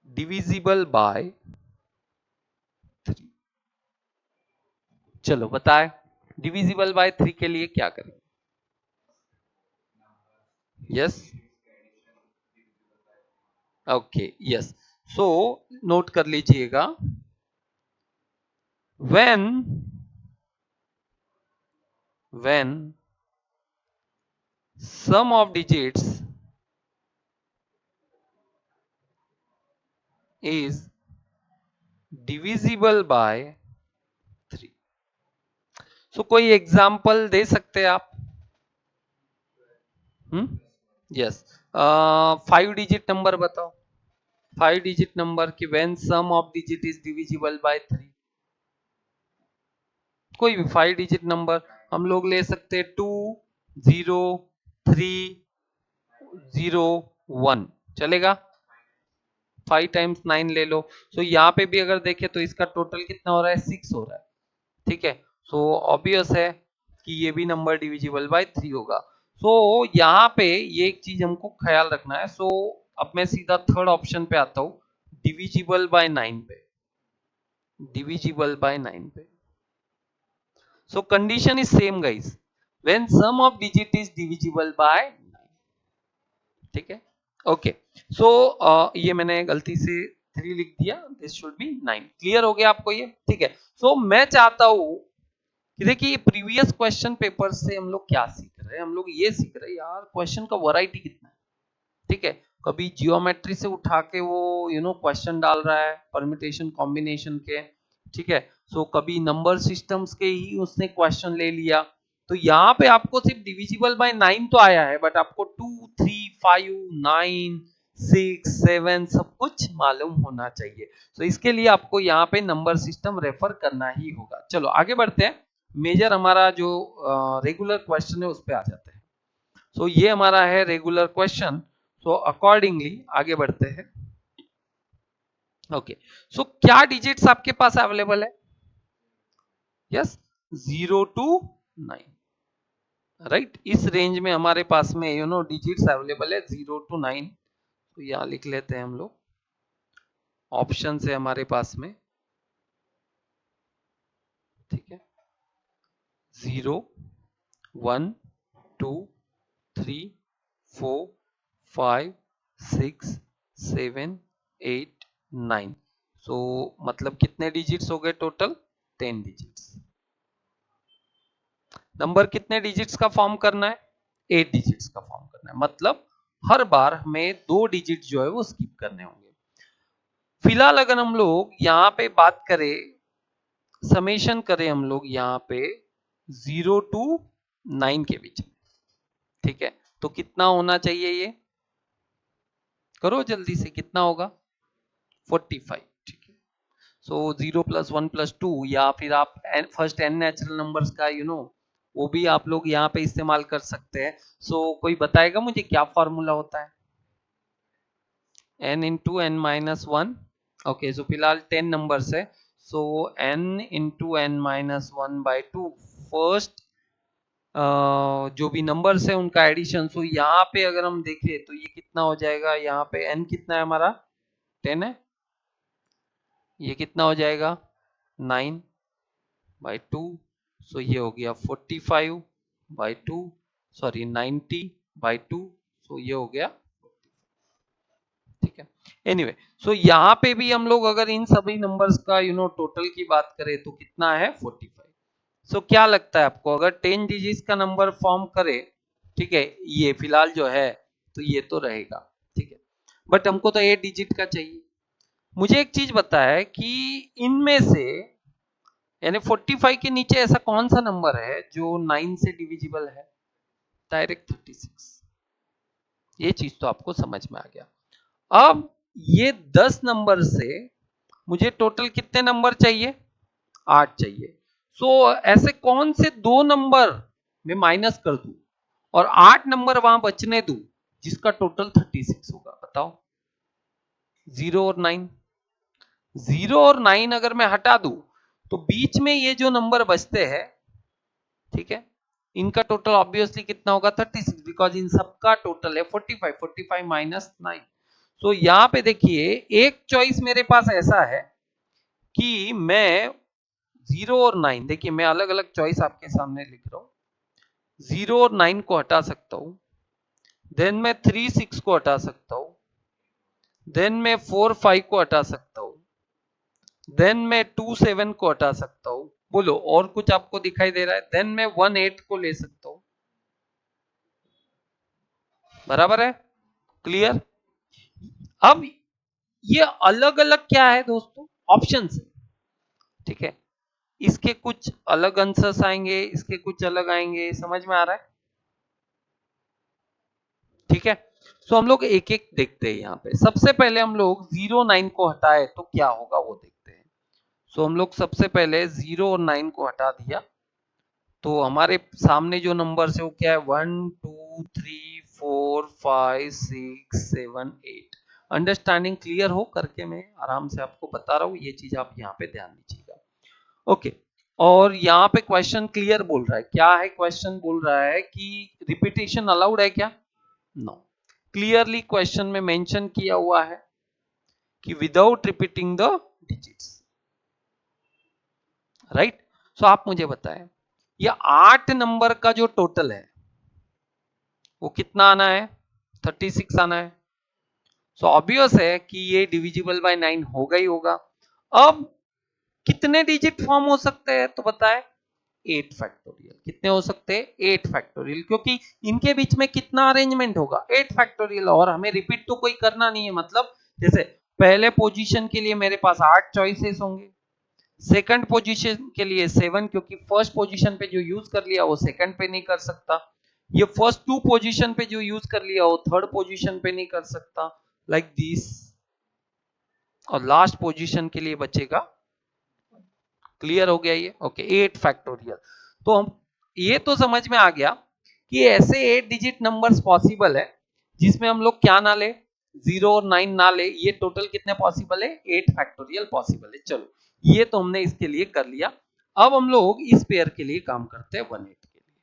डिविजिबल बाय 3, चलो बताएं, डिविजिबल बाय 3 के लिए क्या करें? Yes, okay, yes. So note कर लीजिएगा, when sum of digits is divisible by 3। सो कोई एग्जाम्पल दे सकते हैं आप? यस, 5 डिजिट नंबर बताओ, 5 डिजिट नंबर की when sum of digit is divisible by 3। कोई भी 5 डिजिट नंबर हम लोग ले सकते हैं, 2, 0, 3, 0, 1, चलेगा। 5 टाइम्स 9 ले लो। सो यहाँ पे भी अगर देखें तो इसका टोटल कितना हो रहा है? 6 हो रहा है, ठीक है। सो ऑब्वियस है कि ये भी नंबर डिविजिबल बाय 3 होगा। सो यहाँ पे ये एक चीज हमको ख्याल रखना है। सो अब मैं सीधा थर्ड ऑप्शन पे आता हूँ, डिविजिबल बाय 9 पे, डिविजिबल बाय 9 पे। So condition is same guys, when sum of digit is divisible by 9, ठीक है। ओके, सो ये मैंने गलती से 3 लिख दिया, दिस शुड बी 9। क्लियर हो गया आपको ये? ठीक है। सो मैं चाहता हूं कि देखिए प्रीवियस क्वेश्चन पेपर से हम लोग क्या सीख रहे हैं, हम लोग ये सीख रहे हैं यार क्वेश्चन का वैरायटी कितना है, ठीक है। कभी जियोमेट्री से उठा के वो क्वेश्चन डाल रहा है परम्यूटेशन कॉम्बिनेशन के, ठीक है। सो कभी नंबर सिस्टम्स के ही उसने क्वेश्चन ले लिया। तो यहाँ पे आपको सिर्फ डिविजिबल बाय 9 तो आया है, बट आपको 2, 3, 5, 9, 6, 7 सब कुछ मालूम होना चाहिए। तो इसके लिए आपको यहाँ पे नंबर सिस्टम रेफर करना ही होगा। चलो आगे बढ़ते हैं, मेजर हमारा जो रेगुलर क्वेश्चन है उस पर आ जाते हैं। सो ये हमारा है रेगुलर क्वेश्चन। सो अकॉर्डिंगली आगे बढ़ते हैं। ओके, सो क्या डिजिट्स आपके पास अवेलेबल है? Yes, 0 to 9, right. इस रेंज में हमारे पास में डिजिट्स अवेलेबल है 0 to 9। तो यहां लिख लेते हैं हम लोग, ऑप्शन है हमारे पास में, ठीक है। 0, 1, 2, 3, 4, 5, 6, 7, 8, 9। सो मतलब कितने डिजिट्स हो गए टोटल? 10 डिजिट्स। नंबर कितने डिजिट्स का फॉर्म करना है? 8 डिजिट्स का फॉर्म करना है, मतलब हर बार हमें 2 डिजिट जो है वो स्किप करने होंगे। फिलहाल अगर हम लोग यहाँ पे बात करें, समेशन करें हम लोग यहाँ पे 0 to 9 के बीच में, ठीक है, तो कितना होना चाहिए, ये करो जल्दी से, कितना होगा 45, ठीक है। सो 0 + 1 + 2, या फिर आप फर्स्ट n नेचुरल नंबर्स का वो भी आप लोग यहाँ पे इस्तेमाल कर सकते हैं। सो कोई बताएगा मुझे क्या फॉर्मूला होता है? n into n minus 1, okay, सो फिलहाल 10 नंबर्स है, so n into n minus 1 by 2, first जो भी नंबर्स है उनका एडिशन। सो यहाँ पे अगर हम देखें तो ये कितना हो जाएगा, यहाँ पे n कितना है हमारा 10 है, ये कितना हो जाएगा 9 by 2, सो ये हो गया 45 by 2, सॉरी 90 by 2, सो ये हो गया, ठीक है। एनीवे, सो यहाँ पे भी हम लोग अगर इन सभी नंबर्स का टोटल की बात करें तो कितना है 45। सो क्या लगता है आपको, अगर 10 डिजिट्स का नंबर फॉर्म करे, ठीक है, ये फिलहाल जो है तो ये तो रहेगा, ठीक है, बट हमको तो 8 डिजिट का चाहिए। मुझे एक चीज बता है कि इनमें से यानी 45 के नीचे ऐसा कौन सा नंबर है जो 9 से डिविजिबल है? डायरेक्ट 36। ये चीज तो आपको समझ में आ गया। अब ये 10 नंबर से मुझे टोटल कितने नंबर चाहिए? 8 चाहिए। सो ऐसे कौन से दो नंबर में माइनस कर दूं और 8 नंबर वहां बचने दूं जिसका टोटल 36 होगा? बताओ। 0 और 9। 0 और 9 अगर मैं हटा दूं तो बीच में ये जो नंबर बचते हैं, ठीक है, इनका टोटल ऑब्वियसली कितना होगा 36, बिकॉज इन सबका टोटल है 45, 45 माइनस 9। सो यहां पे देखिए एक चॉइस मेरे पास ऐसा है कि मैं 0 और 9, देखिए मैं अलग अलग चॉइस आपके सामने लिख रहा हूं। 0 और 9 को हटा सकता हूं, देन मैं 3 6 को हटा सकता हूं, देन मैं 4 5 को हटा सकता हूं, देन मैं 2 7 को हटा सकता हूं। बोलो और कुछ आपको दिखाई दे रहा है? देन मैं 1 8 को ले सकता हूं। बराबर है? क्लियर? अब ये अलग अलग क्या है दोस्तों? ऑप्शंस है, ठीक है, इसके कुछ अलग आंसर्स आएंगे, इसके कुछ अलग आएंगे, समझ में आ रहा है? ठीक है, सो हम लोग एक एक देखते हैं। यहाँ पे सबसे पहले हम लोग 0 9 को हटाए तो क्या होगा वो देखते हैं। सो हम लोग सबसे पहले 0 और 9 को हटा दिया तो हमारे सामने जो नंबर है वो क्या है? 1 2 3 4 5 6 7 8। अंडरस्टैंडिंग क्लियर हो करके मैं आराम से आपको बता रहा हूँ, ये चीज आप यहाँ पे ध्यान दीजिएगा। ओके, और यहाँ पे क्वेश्चन क्लियर बोल रहा है, क्या है क्वेश्चन? बोल रहा है कि रिपीटेशन अलाउड है क्या? नो, क्लियरली क्वेश्चन में मेंशन किया हुआ है कि without repeating the digits, right. So आप मुझे बताएं, ये 8 नंबर का जो टोटल है वो कितना आना है? 36 आना है। सो ऑब्वियस है कि ये डिविजिबल बाय 9 होगा ही होगा। अब कितने डिजिट फॉर्म हो सकते हैं तो बताएं? 8 फैक्टोरियल। कितने हो सकते हैं? 8 फैक्टोरियल, क्योंकि इनके बीच में कितना अरेंजमेंट होगा? 8 फैक्टोरियल। और हमें रिपीट तो कोई करना नहीं है, मतलब जैसे पहले पोजीशन के लिए मेरे पास 8 चॉइसेस होंगे, सेकंड पोजीशन के लिए 7, क्योंकि फर्स्ट पोजीशन पे जो यूज कर लिया वो सेकंड पे नहीं कर सकता, ये फर्स्ट 2 पोजीशन पे जो यूज कर लिया वो थर्ड पोजीशन पे नहीं कर सकता, लाइक दिस, और लास्ट पोजीशन के लिए बचेगा। क्लियर हो गया ये? Okay, 8 factorial. तो हम ये तो समझ में आ गया कि ऐसे 8 डिजिट नंबर्स पॉसिबल है जिसमें हम लोग क्या ना ले, 0 और 9 ना ले। ये टोटल कितने पॉसिबल है? 8 फैक्टोरियल पॉसिबल है। चलो, ये तो हमने इसके लिए कर लिया। अब हम लोग इस पेयर के लिए काम करते हैं 1 8 के लिए,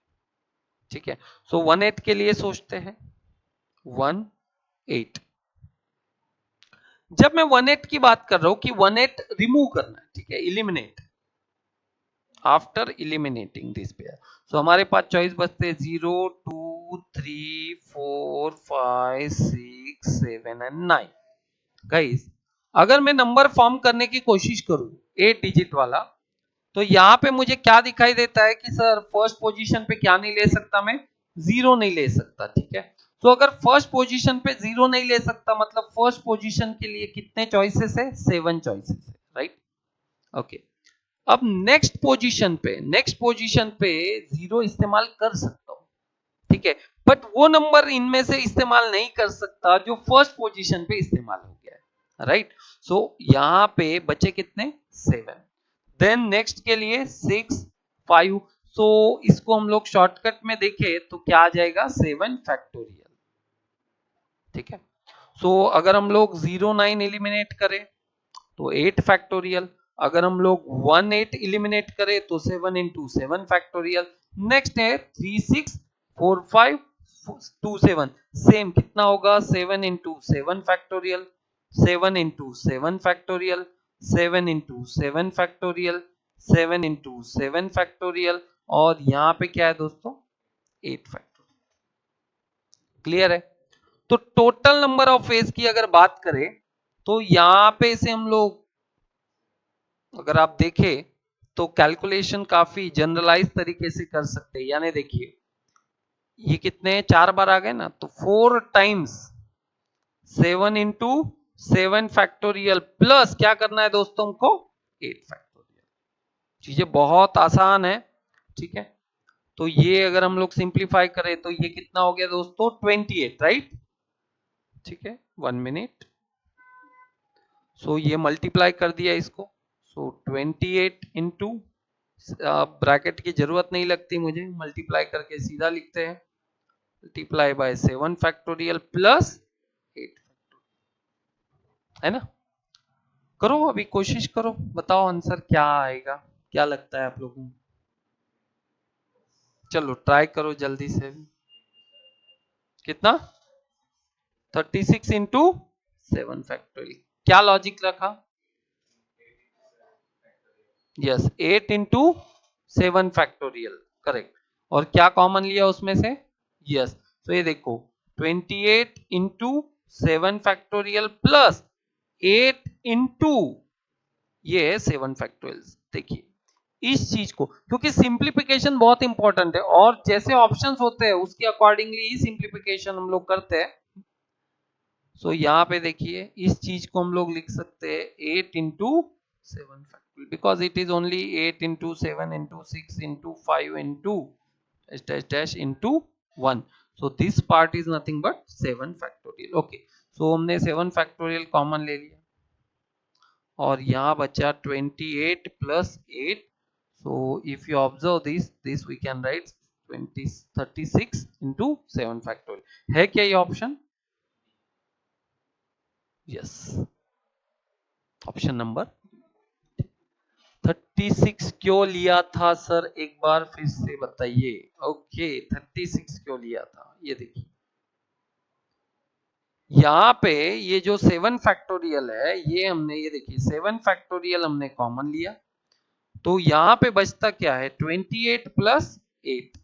ठीक है। सो 1 8 के लिए सोचते हैं 1 8। जब मैं 1 8 की बात कर रहा हूं कि 1 8 रिमूव करना है, ठीक है, eliminate, after eliminating this pair, so हमारे पास चॉइस बचते हैं 0 2 3 4 5 6 7 एंड 9। गाइस, अगर मैं नंबर फॉर्म करने की कोशिश करूं 8 डिजिट वाला, तो यहां पे मुझे क्या दिखाई देता है कि सर फर्स्ट पोजीशन पे क्या नहीं ले सकता मैं? 0 नहीं ले सकता, ठीक है। तो अगर फर्स्ट पोजीशन पे 0 नहीं ले सकता, मतलब फर्स्ट पोजीशन के लिए कितने चॉइसेस है? 7 चॉइसेस है, राइट? ओके, अब नेक्स्ट पोजीशन पे 0 इस्तेमाल कर सकता हूं, ठीक है, बट वो नंबर इनमें से इस्तेमाल नहीं कर सकता जो फर्स्ट पोजीशन पे इस्तेमाल हो गया है, राइट? सो यहां पे बचे कितने? 7। देन नेक्स्ट के लिए 6, 5। सो इसको हम लोग शॉर्टकट में देखें तो क्या आ जाएगा? 7 फैक्टोरियल, ठीक है। सो अगर हम लोग 0, 9 एलिमिनेट करें तो 8 फैक्टोरियल, अगर हम लोग 1, 8 एलिमिनेट करें तो 7 इंटू 7 फैक्टोरियल। नेक्स्ट है 3, 6, 4, 5, 2, 7, सेम कितना होगा? 7 into 7 factorial, 7 into 7 factorial, 7 into 7 factorial, 7 into 7 factorial, और यहां पे क्या है दोस्तों? 8 फैक्टोरियल। क्लियर है? तो टोटल नंबर ऑफ फेज की अगर बात करें तो यहां पे से हम लोग अगर आप देखें तो कैलकुलेशन काफी जनरलाइज तरीके से कर सकते हैं। यानी देखिए ये कितने 4 बार आ गए ना, तो 4 टाइम्स 7 इंटू 7 फैक्टोरियल प्लस क्या करना है दोस्तों हमको? 8 फैक्टोरियल। चीजें बहुत आसान है, ठीक है। तो ये अगर हम लोग सिंप्लीफाई करें तो ये कितना हो गया दोस्तों? 28, राइट? ठीक है, 1 मिनट। सो ये मल्टीप्लाई कर दिया इसको, सो 28 इंटू, ब्रैकेट की जरूरत नहीं लगती मुझे, मल्टीप्लाई करके सीधा लिखते हैं, मल्टीप्लाई बाय 7 फैक्टोरियल प्लस 8, है ना? करो अभी, कोशिश करो, बताओ आंसर क्या आएगा, क्या लगता है आप लोगों को? चलो ट्राई करो जल्दी से। कितना? 36 इंटू 7 फैक्टोरियल। क्या लॉजिक रखा? Yes, 8 into 7 factorial, correct. और क्या कॉमन लिया उसमें से? यस, तो ये देखो 28 इंटू 7 फैक्टोरियल प्लस 8 इंटू ये 7 फैक्टोरियल। देखिए इस चीज को, क्योंकि सिंप्लीफिकेशन बहुत इंपॉर्टेंट है और जैसे ऑप्शंस होते हैं उसके अकॉर्डिंगली ही सिंप्लीफिकेशन हम लोग करते हैं। सो यहाँ पे देखिए इस चीज को हम लोग लिख सकते हैं 8 into 7 factorial, because it is only 8 into 7 into 6 into 5 into dash dash into 1, so this part is nothing but 7 factorial। okay, so हमने 7 factorial कॉमन ले लिया और यहाँ बचा 28 plus 8, so if you observe this we can write 36 into 7 factorial। है क्या ये option? Yes, option number 36 क्यों लिया था सर, एक बार फिर से बताइए। ओके, 36 क्यों लिया था? ये देखिए यहाँ पे ये जो 7 फैक्टोरियल है, ये हमने, ये देखिए 7 फैक्टोरियल हमने कॉमन लिया, तो यहाँ पे बचता क्या है? 28 प्लस 8,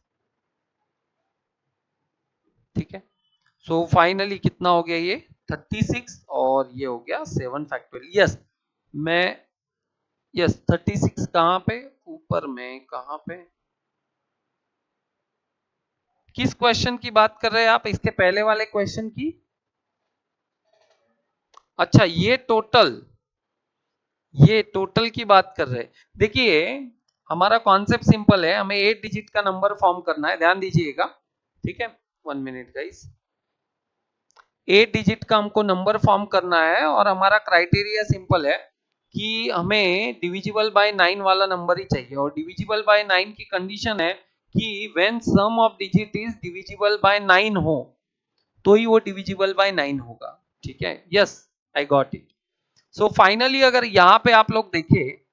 ठीक है। सो फाइनली कितना हो गया? ये 36 और ये हो गया 7 फैक्टोरियल। यस, मैं, यस 36 कहाँ पे? ऊपर में कहाँ पे? किस क्वेश्चन की बात कर रहे हैं आप? इसके पहले वाले क्वेश्चन की? अच्छा, ये टोटल की बात कर रहे हैं। देखिए हमारा कॉन्सेप्ट सिंपल है, हमें 8 डिजिट का नंबर फॉर्म करना है, ध्यान दीजिएगा, ठीक है। 1 मिनट गाइस, 8 डिजिट का हमको नंबर फॉर्म करना है और हमारा क्राइटेरिया सिंपल है कि हमें डिविजिबल बाय 9 वाला नंबर ही चाहिए, और डिविजिबल बाय 9 की कंडीशन है कि when sum of digit is divisible by 9 हो तो ही वो डिविजिबल बाय 9 होगा, ठीक है। Yes, I got it. So finally अगर यहाँ पे आप लोग देखें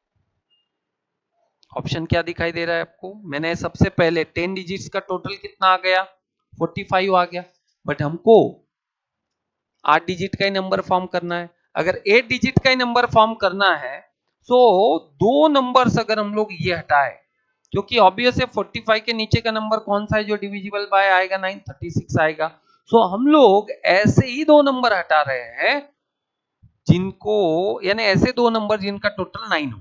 ऑप्शन क्या दिखाई दे रहा है आपको? मैंने सबसे पहले 10 डिजिट्स का टोटल कितना आ गया? 45 आ गया, बट हमको 8 डिजिट का ही नंबर फॉर्म करना है। अगर 8 डिजिट का ही नंबर फॉर्म करना है तो दो नंबर्स अगर हम लोग ये हटाए, क्योंकि ऑब्वियस है 45 के नीचे का नंबर कौन सा है जो डिविजिबल बाय आएगा? 9, 36 आएगा। सो हम लोग ऐसे ही दो नंबर हटा रहे हैं जिनको, यानी ऐसे दो नंबर जिनका टोटल 9 हो,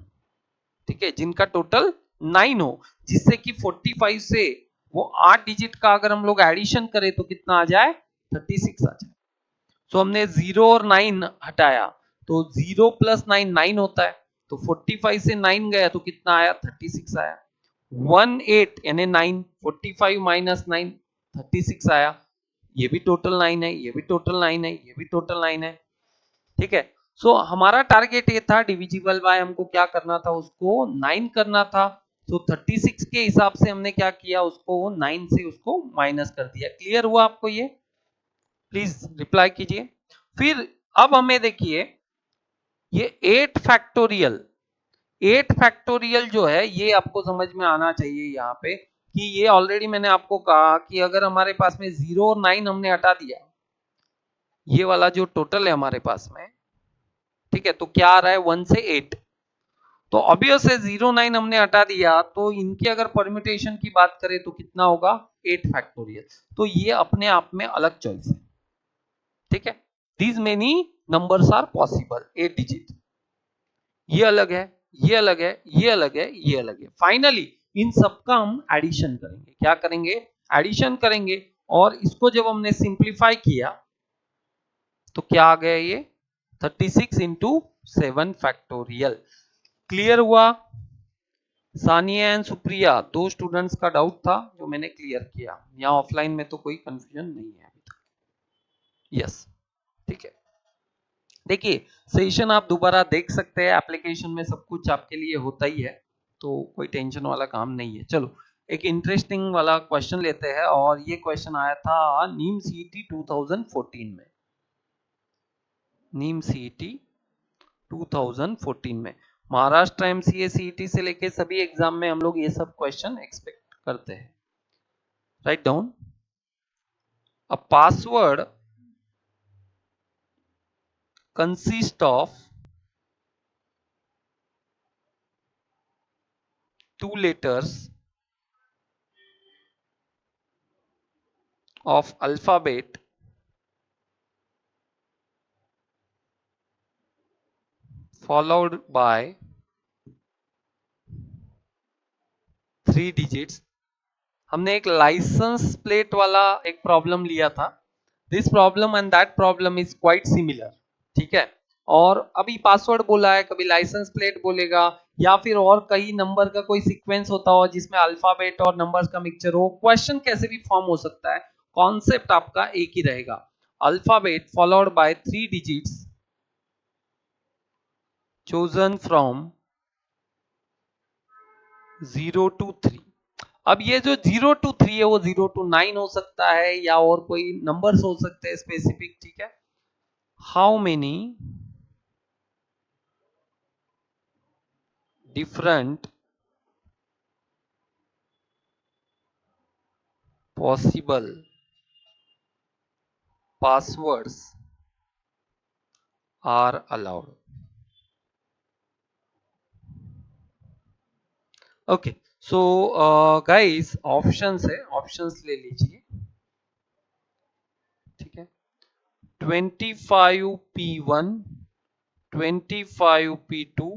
ठीक है, जिनका टोटल 9 हो, जिससे कि 45 से वो 8 डिजिट का अगर हम लोग एडिशन करें तो कितना आ जाए? 36 आ जाए। सो हमने 0 और 9 हटाया तो 0 प्लस 9 9 होता है, तो 45 से 9 गया तो कितना आया, 36 आया। 18 यानी 9, 45 माइनस 9 36 आया। ये भी टोटल 9 है, ये भी टोटल 9 है, ये भी टोटल 9 है। ठीक है, सो हमारा टारगेट ये था डिविजिबल बाय, हमको क्या करना था, उसको 9 करना था। तो 36 के हिसाब से हमने क्या किया, उसको 9 से उसको माइनस कर दिया। क्लियर हुआ आपको ये? प्लीज रिप्लाई कीजिए। फिर अब हमें देखिए ये 8 फैक्टोरियल, 8 फैक्टोरियल जो है ये आपको समझ में आना चाहिए यहाँ पे कि ये ऑलरेडी मैंने आपको कहा कि अगर हमारे पास में 0 और 9 हमने हटा दिया, ये वाला जो टोटल है हमारे पास में, ठीक है, तो क्या आ रहा है 1 से 8। तो ऑब्वियस है 0 9 हमने हटा दिया तो इनकी अगर परम्यूटेशन की बात करें तो कितना होगा, 8 फैक्टोरियल। तो ये अपने आप में अलग चॉइस है। ठीक है, these many numbers are possible 8 digit. ये अलग है, ये अलग है, ये अलग है, ये अलग है। फाइनली इन सबका हम एडिशन करेंगे। क्या करेंगे, एडिशन करेंगे। और इसको जब हमने सिंप्लीफाई किया तो क्या आ गया, ये 36 इंटू 7 फैक्टोरियल। क्लियर हुआ? सानिया एंड सुप्रिया, दो स्टूडेंट्स का डाउट था जो मैंने क्लियर किया। यहाँ ऑफलाइन में तो कोई कंफ्यूजन नहीं है अभी तक। यस, ठीक है। देखिए सेशन आप दोबारा देख सकते हैं, एप्लीकेशन में सब कुछ आपके लिए होता ही है, तो कोई टेंशन वाला काम नहीं है। चलो एक इंटरेस्टिंग वाला क्वेश्चन लेते हैं, और ये क्वेश्चन आया था नीम सीईटी 2014 में। नीम सीईटी 2014 में महाराष्ट्र एमसीए सीईटी से लेके सभी एग्जाम में हम लोग ये सब क्वेश्चन एक्सपेक्ट करते हैं। Write down a password consist of two letters of alphabet followed by 3 digits। हमने एक लाइसेंस प्लेट वाला एक प्रॉब्लम लिया था। This problem and that problem is quite similar. ठीक है, और अभी पासवर्ड बोला है, कभी लाइसेंस प्लेट बोलेगा, या फिर और कई नंबर का कोई सीक्वेंस होता हो जिसमें अल्फाबेट और नंबर्स का मिक्सचर हो। क्वेश्चन कैसे भी फॉर्म हो सकता है, कॉन्सेप्ट आपका एक ही रहेगा, alphabet followed by 3 digits chosen from 0 to 3। अब ये जो 0 to 3 है वो 0 to 9 हो सकता है, या और कोई नंबर्स हो सकते हैं स्पेसिफिक। ठीक है, how many different possible passwords are allowed. Okay, so guys options है, ऑप्शंस ले लीजिए। ठीक है, 25P1, 25P2,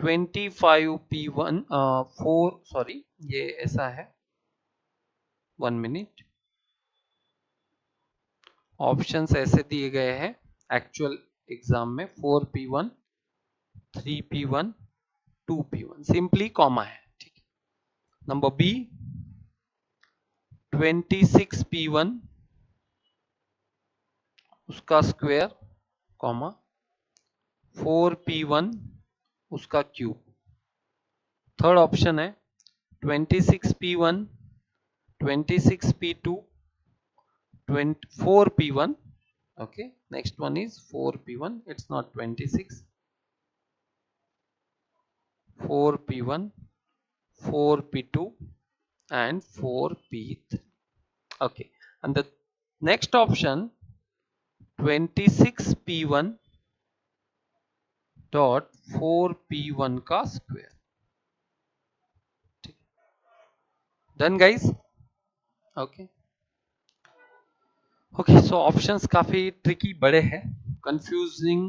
25P1 4, सॉरी ये ऐसा है, 1 मिनट। ऑप्शंस ऐसे दिए गए हैं एक्चुअल एग्जाम में, 4P1, 3P1, 2P1, simply comma है। ठीक है, नंबर बी 26P1 उसका स्क्वायर, कॉमा 4P1 उसका क्यूब। थर्ड ऑप्शन है 26P1, 26P2, 4P1। okay, next one is 4P1, it's not 26, 4P1, 4P2 and 4P3. okay, and the next option 26P1 dot 4P1 का square. Done guys? Okay okay, so options काफी tricky बड़े हैं, confusing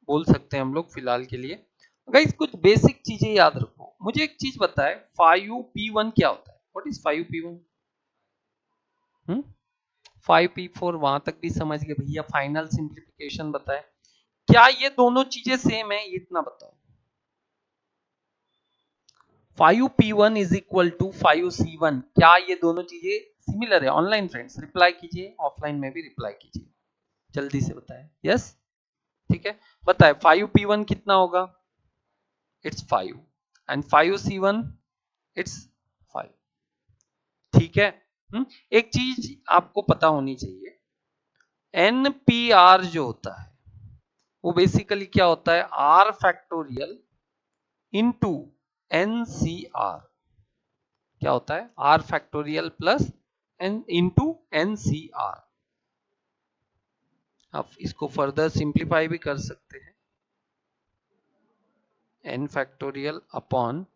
बोल सकते हैं हम लोग फिलहाल के लिए। गाइस कुछ बेसिक चीजें याद रखो। मुझे एक चीज बताए, 5P1 क्या होता है? What is 5P1? 5p4 वहां तक भी समझ गए भैया। फाइनल सिंप्लीफिकेशन बताए, क्या ये दोनों चीजें सेम है, ये इतना बताओ। 5p1 is equal to 5c1, क्या ये दोनों चीजें सिमिलर है? ऑनलाइन फ्रेंड्स रिप्लाई कीजिए, ऑफलाइन में भी रिप्लाई कीजिए, जल्दी से बताएं। यस, ठीक है, बताए 5p1 कितना होगा? It's 5 and 5c1 it's 5। ठीक है। एक चीज आपको पता होनी चाहिए, NPR जो होता है वो बेसिकली क्या होता है? R factorial into NCR। क्या होता है? R factorial plus n into NCR। आप इसको फर्दर सिंप्लीफाई भी कर सकते हैं, n factorial upon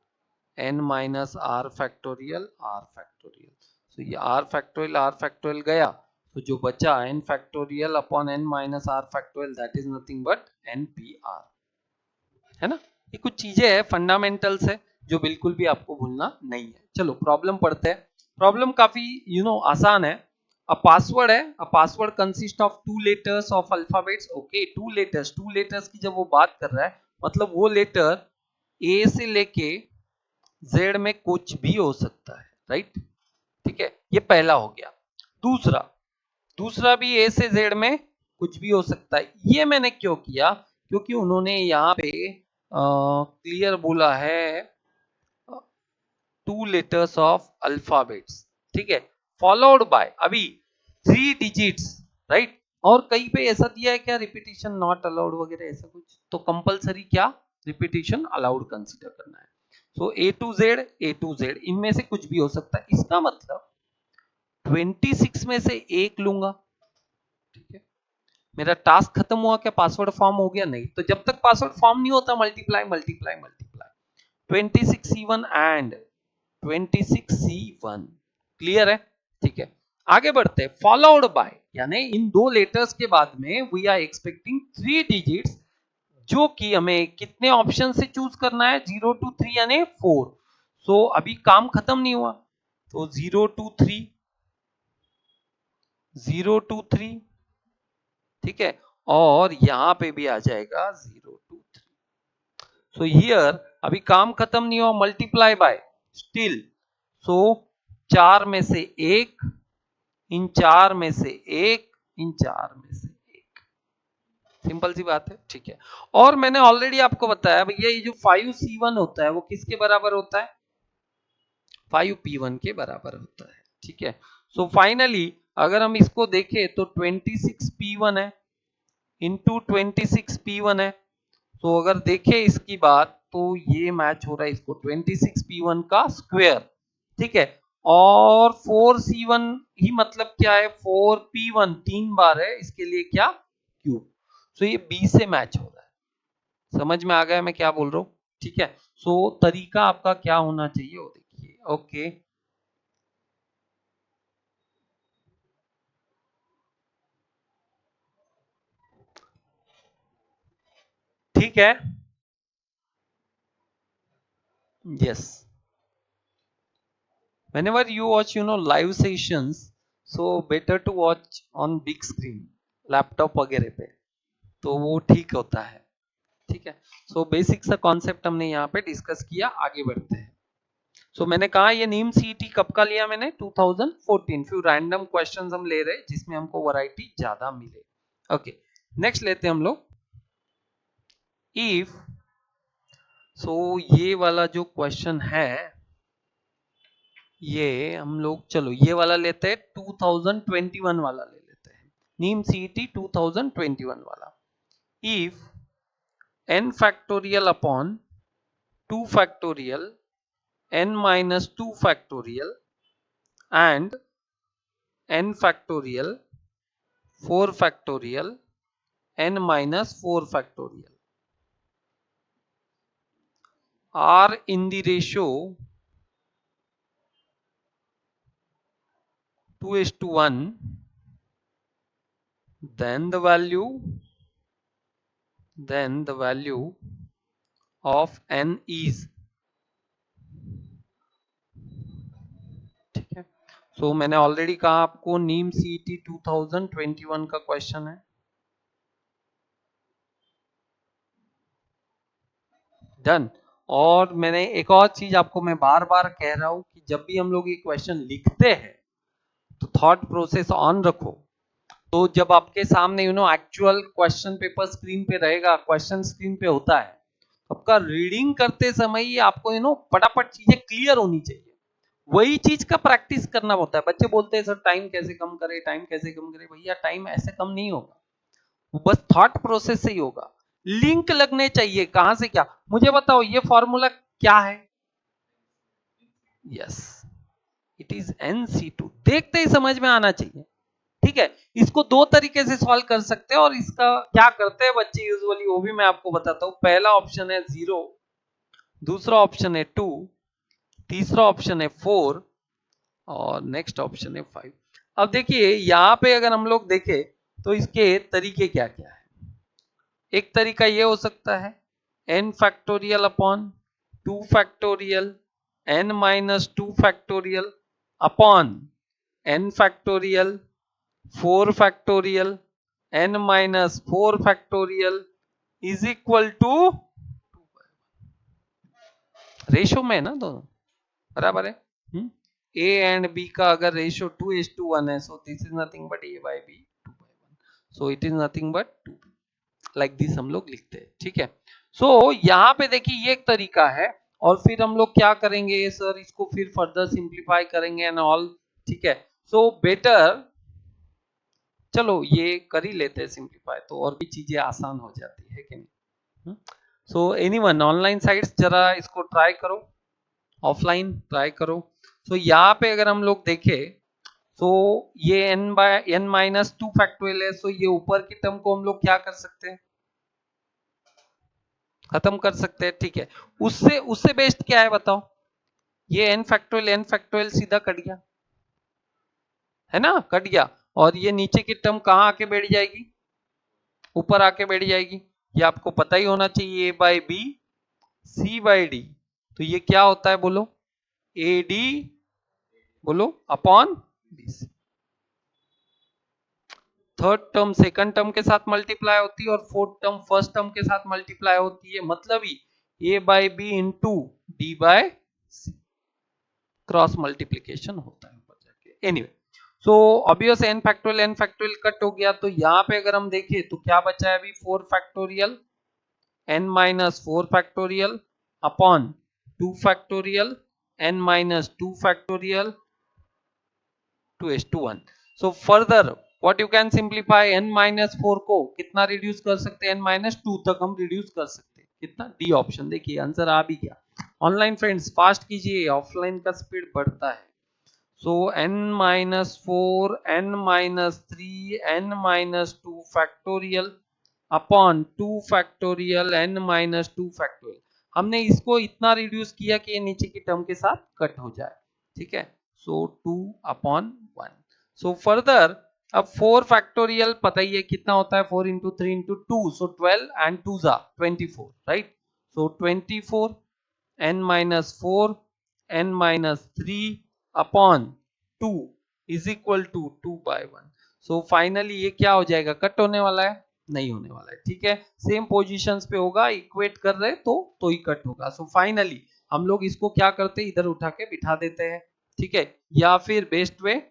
n minus r factorial r factorial. तो ये r फैक्टोरियल गया, तो जो बचा n factorial upon n minus r factorial, that is nothing but NPR, है ना। ये कुछ चीजें हैं, फंडामेंटल्स है, जो बिल्कुल भी आपको भूलना नहीं है। चलो प्रॉब्लम पढ़ते हैं। प्रॉब्लम काफी आसान है। अ पासवर्ड है, a password consist of 2 letters of alphabets. Okay, 2 letters, 2 letters की जब वो बात कर रहा है, मतलब वो लेटर ए से लेके जेड में कुछ भी हो सकता है, राइट। ठीक है, ये पहला हो गया। दूसरा, दूसरा भी ए से जेड में कुछ भी हो सकता है। ये मैंने क्यों किया? क्योंकि उन्होंने यहाँ पे क्लियर बोला है 2 लेटर्स ऑफ अल्फाबेट्स, ठीक है, फॉलोड बाय अभी 3 डिजिट्स, राइट। और कहीं पे ऐसा दिया है क्या, रिपीटिशन नॉट अलाउड वगैरह ऐसा कुछ? तो कंपलसरी क्या, रिपीटिशन अलाउड कंसीडर करना है। सो A to Z इनमें से कुछ भी हो सकता है। इसका मतलब 26 में से एक लूंगा, ठीक है। मेरा टास्क खत्म हुआ क्या? पासवर्ड फॉर्म हो गया? नहीं। तो जब तक पासवर्ड फॉर्म नहीं होता, multiply multiply multiply, 26C1 and 26C1, clear है? ठीक है, आगे बढ़ते हैं। फॉलोड बाय, यानी इन 2 लेटर्स के बाद में वी आर एक्सपेक्टिंग 3 डिजिट्स, जो कि हमें कितने ऑप्शन से चूज करना है? 0 to 3 यानी 4। सो अभी काम खत्म नहीं हुआ, तो 0 to 3, 0 to 3, ठीक है, और यहां पे भी आ जाएगा 0 to 3। सो हियर अभी काम खत्म नहीं हुआ, मल्टीप्लाई बाय स्टिल। सो 4 में से एक, इन 4 में से एक, इन 4 में से एक, सिंपल सी बात है, ठीक है। और मैंने ऑलरेडी आपको बताया भैया, ये जो 5C1 होता है वो किसके बराबर होता है? 5P1 के बराबर होता है, ठीक है। सो फाइनली अगर हम इसको देखें तो 26P1 है इंटू 26P1 है। तो अगर देखें इसकी बात, तो ये मैच हो रहा है इसको 26P1 का स्क्वायर, ठीक है। और 4C1 ही मतलब क्या है? 4P1 3 बार है, इसके लिए क्या? क्यूब। सो ये B से मैच हो रहा है। समझ में आ गया मैं क्या बोल रहा हूँ? ठीक है। सो तरीका आपका क्या होना चाहिए वो देखिए। ओके, ठीक है। Yes, whenever you watch live sessions, so better to watch on big screen, laptop वगैरह पे, तो वो ठीक होता है, ठीक है। सो बेसिक सा कॉन्सेप्ट हमने यहाँ पे डिस्कस किया, आगे बढ़ते हैं। सो मैंने कहा ये नीम सीईटी कब का लिया मैंने? 2014। फिर रैंडम क्वेश्चंस हम ले रहे जिसमें हमको वैरायटी ज्यादा मिले। ओके, नेक्स्ट लेते हैं हम लोग। इफ, सो ये वाला जो क्वेश्चन है, ये हम लोग चलो ये वाला लेते हैं, 2021 वाला ले लेते हैं, नीम सीईटी 2021 वाला। If n factorial upon 2 factorial n minus 2 factorial and n factorial 4 factorial n minus 4 factorial are in the ratio 2:1, then the value of n is, ठीक है। सो मैंने ऑलरेडी कहा आपको नीम सीईटी 2021 का क्वेश्चन है। डन। और मैंने एक और चीज आपको मैं बार बार कह रहा हूं कि जब भी हम लोग ये क्वेश्चन लिखते हैं तो थॉट प्रोसेस ऑन रखो। तो जब आपके सामने एक्चुअल क्वेश्चन पेपर स्क्रीन पे रहेगा, क्वेश्चन स्क्रीन पे होता है, आपका रीडिंग करते समय ही आपको फटाफट चीजें क्लियर होनी चाहिए। वही चीज का प्रैक्टिस करना होता है। बच्चे बोलते हैं सर टाइम कैसे कम करे, टाइम कैसे कम करे। भैया टाइम ऐसे कम नहीं होगा, बस थॉट प्रोसेस से ही होगा। लिंक लगने चाहिए, कहां से क्या। मुझे बताओ ये फॉर्मूला क्या है। Yes, it is NC2। देखते ही समझ में आना चाहिए। ठीक है, इसको दो तरीके से सॉल्व कर सकते हैं और इसका क्या करते हैं बच्चे यूजुअली वो भी मैं आपको बताता हूं। पहला ऑप्शन है 0, दूसरा ऑप्शन है 2, तीसरा ऑप्शन है 4 और नेक्स्ट ऑप्शन है 5। अब देखिए यहां पे अगर हम लोग देखें तो इसके तरीके क्या क्या है। एक तरीका ये हो सकता है n factorial upon 2 factorial n minus 2 factorial upon n factorial 4 factorial n minus 4 factorial is equal to ratio में है ना दोनों बराबर है। a एंड b का अगर रेशो 2:1 है, so this is nothing but a by b 2/1, so it is nothing but 2। Like this हम लोग लिखते हैं। ठीक है, सो यहाँ पे देखिए ये एक तरीका है। और फिर हम लोग क्या करेंगे सर, इसको फिर फर्दर सिंप्लीफाई करेंगे एंड ऑल। ठीक है, सो बेटर चलो ये कर ही लेते हैं सिंप्लीफाई, तो और भी चीजें आसान हो जाती है कि नहीं। सो एनीवन ऑनलाइन साइट्स जरा इसको ट्राई करो, ऑफलाइन ट्राई करो। सो यहाँ पे अगर हम लोग देखें तो ये n माइनस 2 फैक्टोरियल है, सो ये ऊपर की टर्म को हम लोग क्या कर सकते हैं, खत्म कर सकते हैं। ठीक है, उससे उससे बेस्ट क्या है बताओ। ये n फैक्टोरियल सीधा कट गया, है ना, कट गया। और ये नीचे की टर्म कहां आके बैठ जाएगी, ऊपर आके बैठ जाएगी। ये आपको पता ही होना चाहिए, a by b c by d. तो ये क्या होता है बोलो, ए डी बोलो upon b c. Third term second term के साथ मल्टीप्लाई होती है और फोर्थ टर्म फर्स्ट टर्म के साथ मल्टीप्लाई होती है। मतलब ही A by B into D by C, cross multiplication होता है ऊपर जाके। Anyway, so obvious N factorial cut हो गया। तो यहाँ पे अगर हम देखें तो क्या बचा है अभी, 4 factorial n minus 4 factorial upon 2 factorial n minus 2 factorial two is to 1। So further what you can simplify, n minus 4 को कितना रिड्यूस कर सकते हैं, n माइनस 2 तक हम रिड्यूस कर सकते हैं। कितना, डी ऑप्शन। देखिए आंसर आ भी गया। ऑनलाइन फ्रेंड्स फास्ट कीजिए, ऑफलाइन का स्पीड बढ़ता है। So n minus 4 n minus 3 n minus 2 factorial upon 2 factorial n minus 2 factorial. हमने इसको इतना रिड्यूस किया कि ये नीचे की टर्म के साथ कट हो जाए। ठीक है, सो 2 अपॉन 1। सो फर्दर अब 4 फैक्टोरियल पता ही है कितना होता है, 4 इंटू 3 इंटू 2, सो 12 एंड 2 जा 24, right. So 24 n minus 4 n minus 3 upon 2 is equal to 2/1। So finally ये क्या हो जाएगा, कट होने वाला है, नहीं होने वाला है। ठीक है, सेम पोजीशंस पे होगा, इक्वेट कर रहे तो ही कट होगा। सो फाइनली हम लोग इसको क्या करते हैं, इधर उठा के बिठा देते हैं। ठीक है, या फिर बेस्ट वे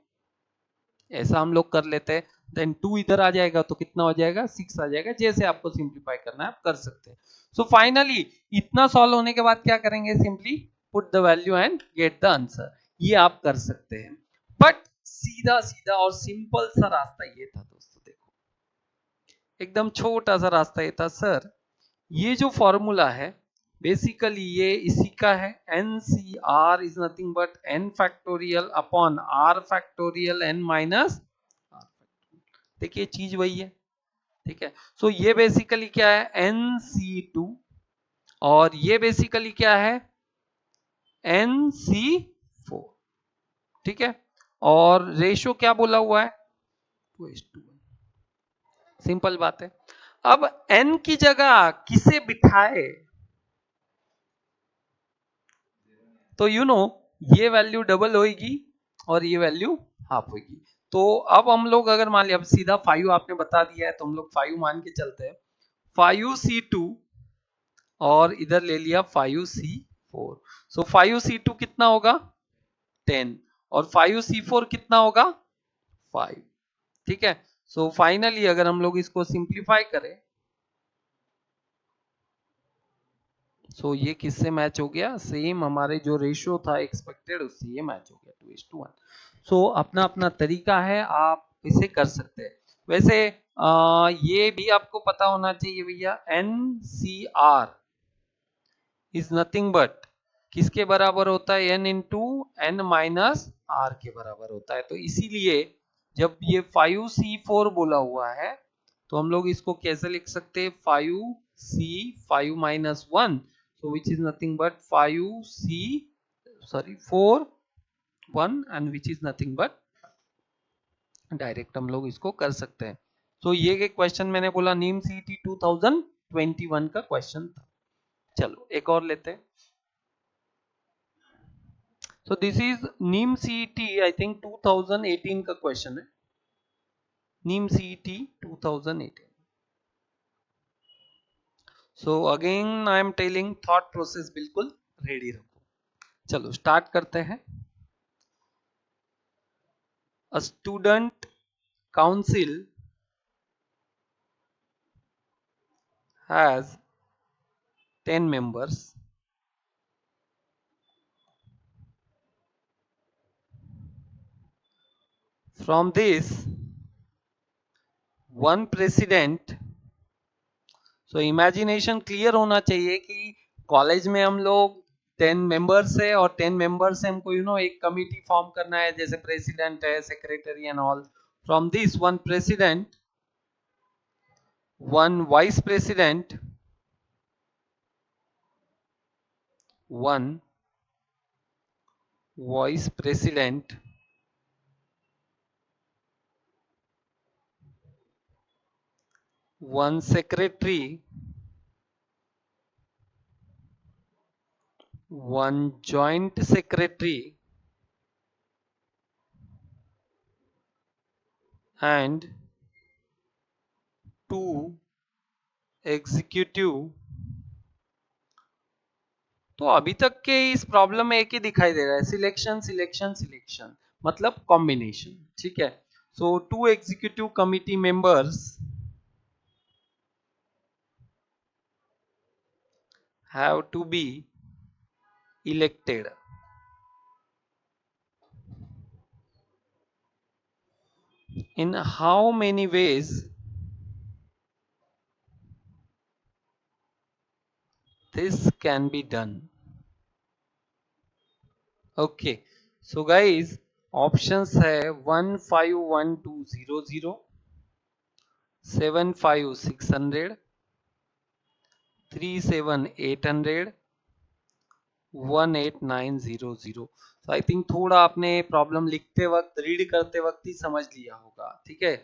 ऐसा हम लोग कर लेते हैं, देन 2 इधर आ जाएगा तो कितना हो जाएगा, 6 आ जाएगा। जैसे आपको सिंप्लीफाई करना है आप कर सकते हैं। सो फाइनली इतना सॉल्व होने के बाद क्या करेंगे, simply put the value and get the answer. ये आप कर सकते हैं। बट सीधा सीधा और सिंपल सा रास्ता ये था दोस्तों, देखो एकदम छोटा सा रास्ता ये था सर। ये जो फॉर्मूला है बेसिकली ये इसी का है, n C r is nothing but n factorial upon r factorial n minus r factorial. देखिए चीज वही है। ठीक है, सो ये बेसिकली क्या है, NC2 और ये बेसिकली क्या है, NC4। ठीक है, और रेशो क्या बोला हुआ है, 2:1। सिंपल बात है। अब n की जगह किसे बिठाए, तो ये वैल्यू डबल होगी और ये वैल्यू हाफ होगी। तो अब हम लोग अगर मान लिया, अब सीधा 5 आपने बता दिया है तो हम लोग 5 मान के चलते हैं, 5C2 और इधर ले लिया 5C4। सो 5C2 कितना होगा 10 और 5C4 कितना होगा 5। ठीक है, सो फाइनली अगर हम लोग इसको सिंप्लीफाई करें, सो ये किससे मैच हो गया, सेम हमारे जो रेशियो था एक्सपेक्टेड उससे ये मैच हो गया 2:1। सो अपना अपना तरीका है, आप इसे कर सकते हैं। वैसे ये भी आपको पता होना चाहिए भैया, NCR इज नथिंग बट किसके बराबर होता है, n into n minus r के बराबर होता है। तो इसीलिए जब ये 5C4 बोला हुआ है तो हम लोग इसको कैसे लिख सकते हैं, 5C 5 minus 1, so which is nothing but 5C, sorry 4 1 and which is nothing but, direct हम लोग इसको कर सकते हैं। तो ये क्वेश्चन मैंने बोला नीम सीटी 2021 का क्वेश्चन था। चलो एक और लेते हैं। So this is NEEM CET, I think 2018 का क्वेश्चन है, NEEM CET 2018। So again I am telling thought process बिल्कुल रेडी रखो। चलो स्टार्ट करते हैं। A student council has 10 members. From this, one president, so imagination clear होना चाहिए कि कॉलेज में हम लोग 10 मेंबर्स है और 10 मेंबर्स से हमको एक कमिटी फॉर्म करना है, जैसे प्रेसिडेंट है, secretary and all. From this one president, one vice president, one vice president, one secretary, one joint secretary and 2 executive. तो अभी तक के इस प्रॉब्लम में एक ही दिखाई दे रहा है, सिलेक्शन सिलेक्शन सिलेक्शन, मतलब कॉम्बिनेशन। ठीक है, so 2 executive committee members have to be elected. In how many ways this can be done. Okay, so guys options है 151200, 75600, 37800, 18900। तो आई थिंक थोड़ा आपने प्रॉब्लम लिखते वक्त, रीड करते वक्त ही समझ लिया होगा। ठीक है,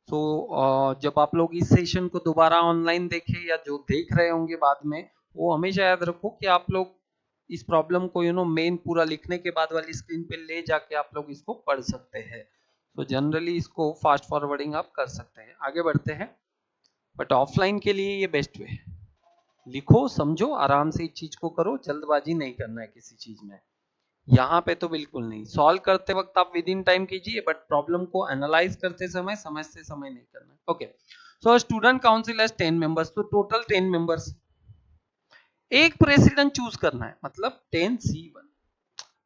तो जब आप लोग इस सेशन को दोबारा ऑनलाइन देखें या जो देख रहे होंगे बाद में, वो हमेशा याद रखो कि आप लोग इस प्रॉब्लम को मेन पूरा लिखने के बाद वाली स्क्रीन पे ले जाके आप लोग इसको पढ़ सकते हैं। तो जनरली इसको फास्ट फॉरवर्डिंग आप कर सकते हैं। आगे बढ़ते हैं, बट ऑफलाइन के लिए ये बेस्ट वे है। लिखो, समझो, आराम से इस चीज को करो, जल्दबाजी नहीं करना है किसी चीज में। यहाँ पे तो बिल्कुल नहीं, सॉल्व करते वक्त आप विद इन टाइम कीजिए, बट प्रॉब्लम को एनालाइज करते समय समझते समय नहीं करना। Okay, so student council has 10 members, तो टोटल 10 मेंबर्स, एक प्रेसिडेंट चूज करना है, मतलब 10C1।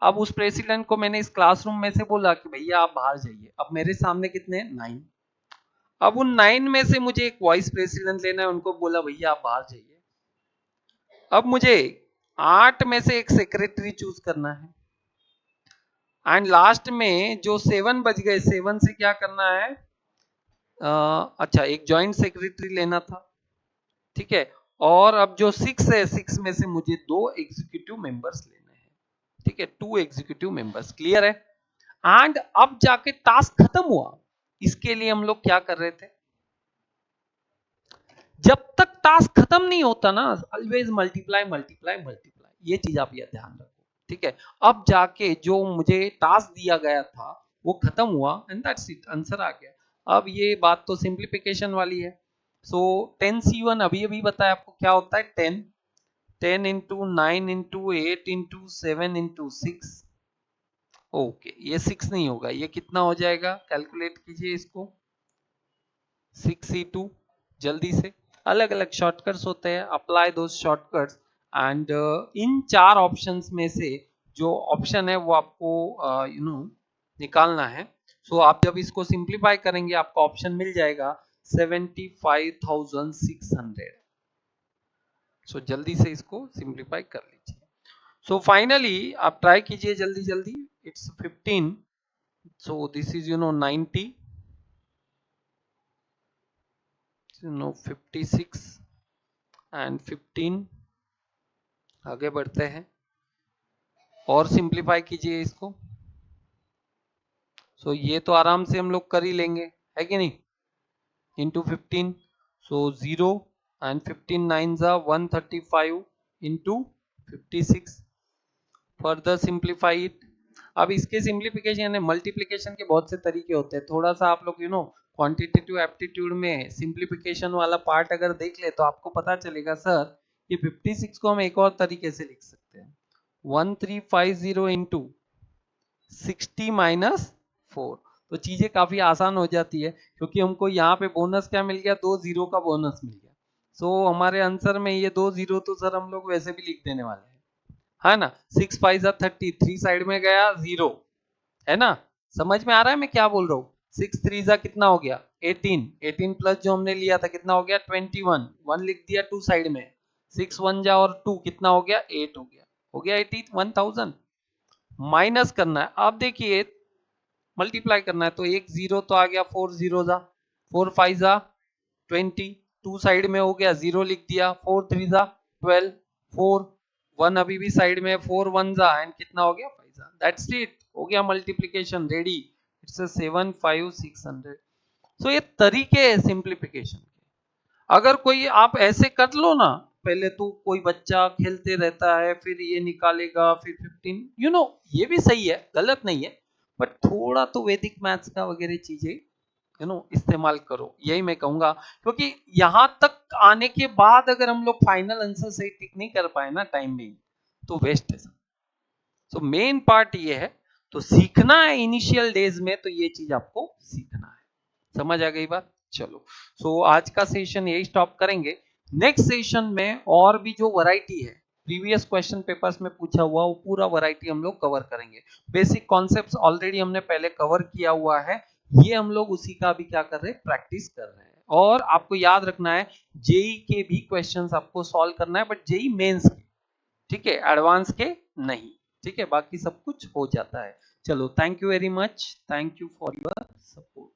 अब उस प्रेसिडेंट को मैंने इस क्लासरूम में से बोला कि भैया आप बाहर जाइए। अब मेरे सामने कितने 9, अब उन 9 में से मुझे एक वाइस प्रेसिडेंट लेना है, उनको बोला भैया आप बाहर जाइए। अब मुझे 8 में से एक सेक्रेटरी चूज करना है, एंड लास्ट में जो 7 बज गए, 7 से क्या करना है, अच्छा एक जॉइंट सेक्रेटरी लेना था। ठीक है, और अब जो 6 है, 6 में से मुझे 2 एग्जीक्यूटिव मेंबर्स लेने हैं। ठीक है, 2 एग्जीक्यूटिव मेंबर्स, क्लियर है। एंड अब जाके टास्क खत्म हुआ। इसके लिए हम लोग क्या कर रहे थे, जब तक टास्क खत्म नहीं होता ना, ऑलवेज मल्टीप्लाई मल्टीप्लाई मल्टीप्लाई, ये चीज आप ये ध्यान रखो। ठीक है, अब जाके जो मुझे टास्क दिया गया था वो खत्म हुआ एंड दैट्स इट, आंसर आ गया। अब ये बात तो सिंप्लीफिकेशन वाली है। सो 10C1 अभी अभी बताया आपको क्या होता है, 10, 10 into 9 into 8 into 7 into 6। Okay, ये 6 नहीं होगा, ये कितना हो जाएगा, कैलकुलेट कीजिए इसको, 6C2। जल्दी से, अलग अलग शॉर्टकट्स होते हैं, अप्लाई दो शॉर्टकट्स एंड इन चार ऑप्शंस में से जो ऑप्शन है वो आपको निकालना है। सो आप जब इसको सिंप्लीफाई करेंगे आपको ऑप्शन मिल जाएगा 75,600। सो जल्दी से इसको सिंप्लीफाई कर लीजिए। सो फाइनली आप ट्राई कीजिए जल्दी जल्दी, it's 15, so this is 90, 56 and 15। आगे बढ़ते हैं और सिंप्लीफाई कीजिए इसको। सो ये तो आराम से हम लोग कर ही लेंगे, है कि नहीं, इंटू 15, सो 0 एंड 15 9 जा 135 इंटू 56, फर्दर सिंप्लीफाई इट। अब इसके सिंप्लीफिकेशन यानी मल्टीप्लिकेशन के बहुत से तरीके होते हैं, थोड़ा सा आप लोग क्वांटिटेटिव एप्टीट्यूड में सिंप्लीफिकेशन वाला पार्ट अगर देख ले तो आपको पता चलेगा सर ये 56 को हम एक और तरीके से लिख सकते हैं, 1350 इंटू 60 माइनस 4। तो चीजें काफी आसान हो जाती है क्योंकि हमको यहाँ पे बोनस क्या मिल गया, 2 जीरो का बोनस मिल गया। सो हमारे आंसर में ये 2 जीरो तो सर हम लोग वैसे भी लिख देने वाले हैं, है ना। 6 5 30, 3 साइड में गया 0, है ना। समझ में आ रहा है मैं क्या बोल रहा हूँ। 6 3 जा कितना हो गया 18, 18 प्लस जो हमने लिया था कितना हो गया 21, 1 लिख दिया 2 साइड में, 6 1 जा और 2 कितना हो गया 8 हो गया 80, 1000। माइनस करना है, आप देखिए मल्टीप्लाई करना है तो एक जीरो तो आ गया, 4 जीरो जा 4 5 जा 20, 2 साइड में हो गया 0 लिख दिया, 4 3 जा 12, 4 1 अभी भी साइड में, 4 1 जा एंड कितना हो गया 5 जा, दैट्स इट, हो गया मल्टीप्लिकेशन रेडी, इट्स 75600। सो ये तरीके है सिंप्लीफिकेशन के। अगर कोई आप ऐसे कर लो ना, पहले तो कोई बच्चा खेलते रहता है फिर ये निकालेगा फिर 15, ये भी सही है, गलत नहीं है, बट थोड़ा तो वैदिक मैथ्स का वगैरह चीजें इस्तेमाल करो, यही मैं कहूंगा। क्योंकि यहां तक आने के बाद अगर हम लोग फाइनल आंसर सही टिक नहीं कर पाए ना टाइम में, तो वेस्ट है। सो मेन पार्ट ये है, तो सीखना है इनिशियल डेज में, तो ये चीज आपको सीखना है। समझ आ गई बात, चलो। सो आज का सेशन यही स्टॉप करेंगे। नेक्स्ट सेशन में और भी जो वैरायटी है प्रीवियस क्वेश्चन पेपर्स में पूछा हुआ वो पूरा वैरायटी हम लोग कवर करेंगे। बेसिक कॉन्सेप्ट्स ऑलरेडी हमने पहले कवर किया हुआ है, ये हम लोग उसी का भी क्या कर रहे हैं, प्रैक्टिस कर रहे हैं। और आपको याद रखना है जेई के भी क्वेश्चंस आपको सॉल्व करना है, बट जेई मेंस के, ठीक है, एडवांस के नहीं, ठीक है, बाकी सब कुछ हो जाता है। चलो, thank you very much, thank you for your support.